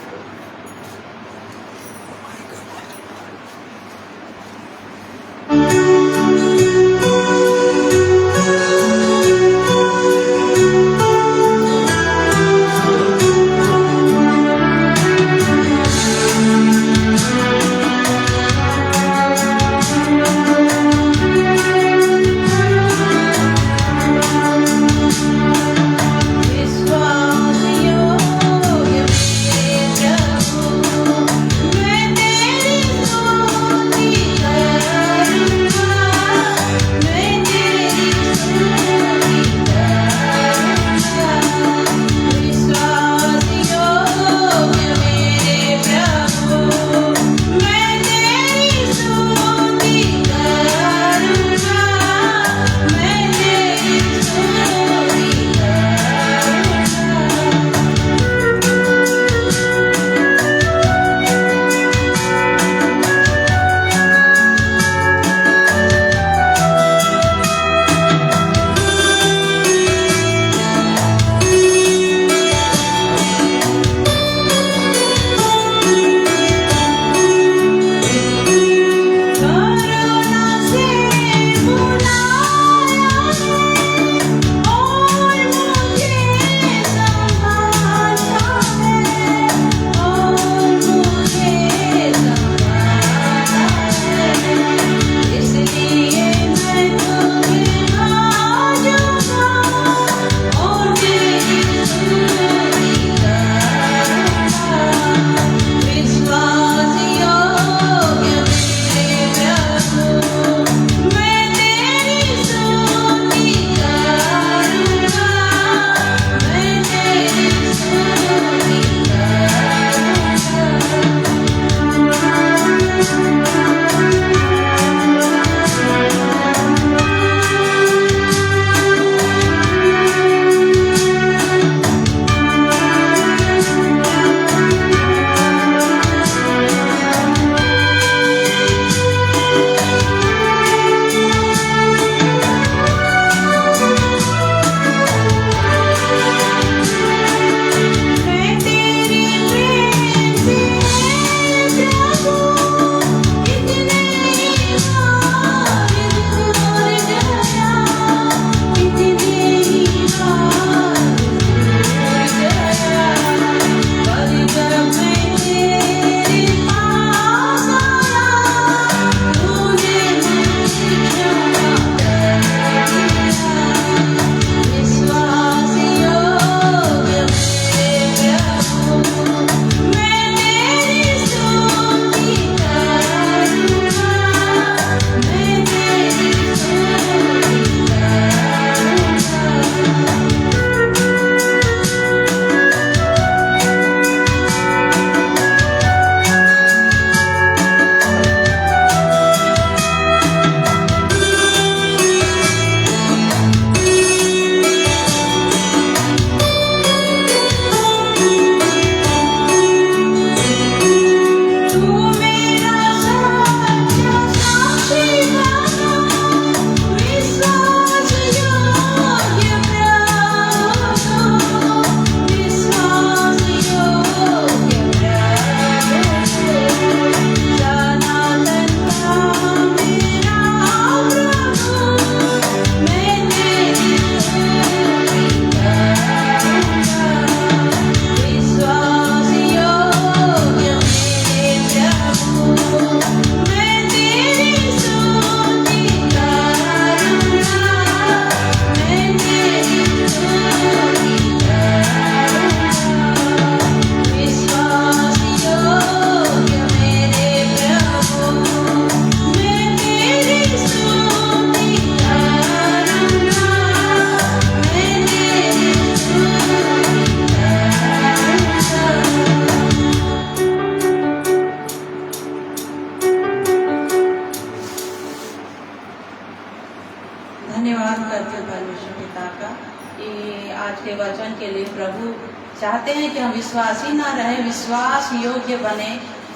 चाहते हैं कि हम विश्वासी ना रहे, विश्वास योग्य बने,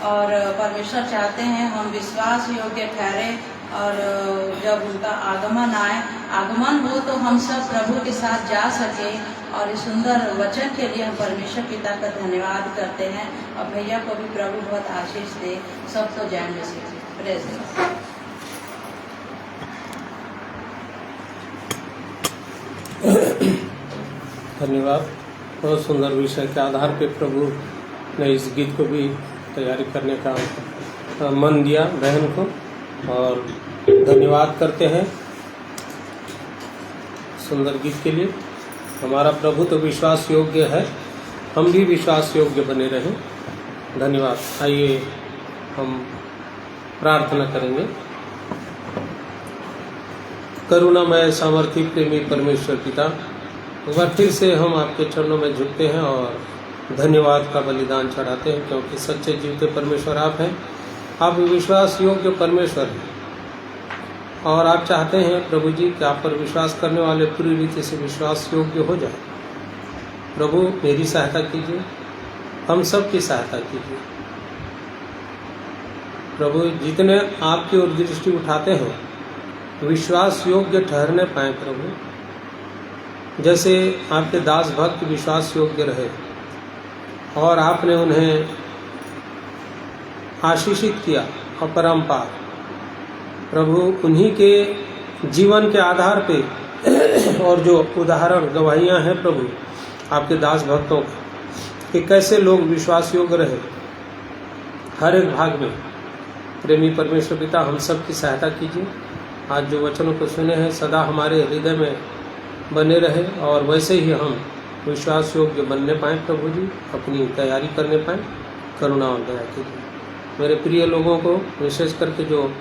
और परमेश्वर चाहते हैं हम विश्वास योग्य ठहरे, और जब उनका आगमन आए, आगमन हो तो हम सब प्रभु के साथ जा सके। और इस सुंदर वचन के लिए हम परमेश्वर पिता का धन्यवाद करते हैं, और भैया को भी प्रभु बहुत आशीष दे। सबको जय मसीह। Praise God. धन्यवाद। बहुत सुंदर विषय के आधार पे प्रभु ने इस गीत को भी तैयारी करने का मन दिया बहन को, और धन्यवाद करते हैं सुंदर गीत के लिए। हमारा प्रभु तो विश्वास योग्य है, हम भी विश्वास योग्य बने रहें। धन्यवाद। आइए हम प्रार्थना करेंगे। करुणामय सामर्थी प्रेमी परमेश्वर पिता, एक बार फिर से हम आपके चरणों में झुकते हैं और धन्यवाद का बलिदान चढ़ाते हैं, क्योंकि सच्चे जीवते परमेश्वर आप हैं। आप विश्वास योग्य परमेश्वर हैं, और आप चाहते हैं प्रभु जी कि आप पर विश्वास करने वाले पूरी रीति से विश्वास योग्य हो जाए। प्रभु मेरी सहायता कीजिए, हम सब की सहायता कीजिए। प्रभु जितने आपकी ओर दृष्टि उठाते हैं विश्वास योग्य ठहरने पाए प्रभु, जैसे आपके दास भक्त विश्वास योग्य रहे और आपने उन्हें आशीषित किया अपरंपार। प्रभु उन्हीं के जीवन के आधार पे और जो उदाहरण गवाहियां हैं प्रभु आपके दास भक्तों की, कि कैसे लोग विश्वास योग्य रहे हर एक भाग में। प्रेमी परमेश्वर पिता, हम सब की सहायता कीजिए। आज जो वचनों को सुने हैं सदा हमारे हृदय में बने रहे, और वैसे ही हम विश्वास योग्य बनने पाएँ प्रभु जी, अपनी तैयारी करने पाएँ। करुणा और दया कीजिए। मेरे प्रिय लोगों को विशेष करके जो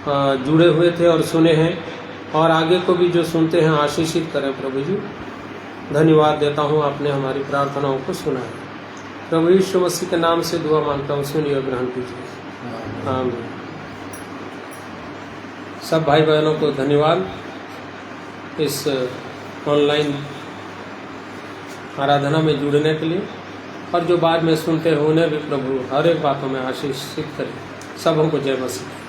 जुड़े हुए थे और सुने हैं, और आगे को भी जो सुनते हैं आशीषित करें प्रभु जी। धन्यवाद देता हूँ, आपने हमारी प्रार्थनाओं को सुना है। प्रभु यीशु मसीह के नाम से दुआ मांगता हूँ, सुनिए और ग्रहण कीजिए। आमीन। सब भाई बहनों को धन्यवाद इस ऑनलाइन आराधना में जुड़ने के लिए, और जो बाद में सुनते हैं उन्हें भी प्रभु हर एक बातों में आशीषित करें। सबों को जय मसीह।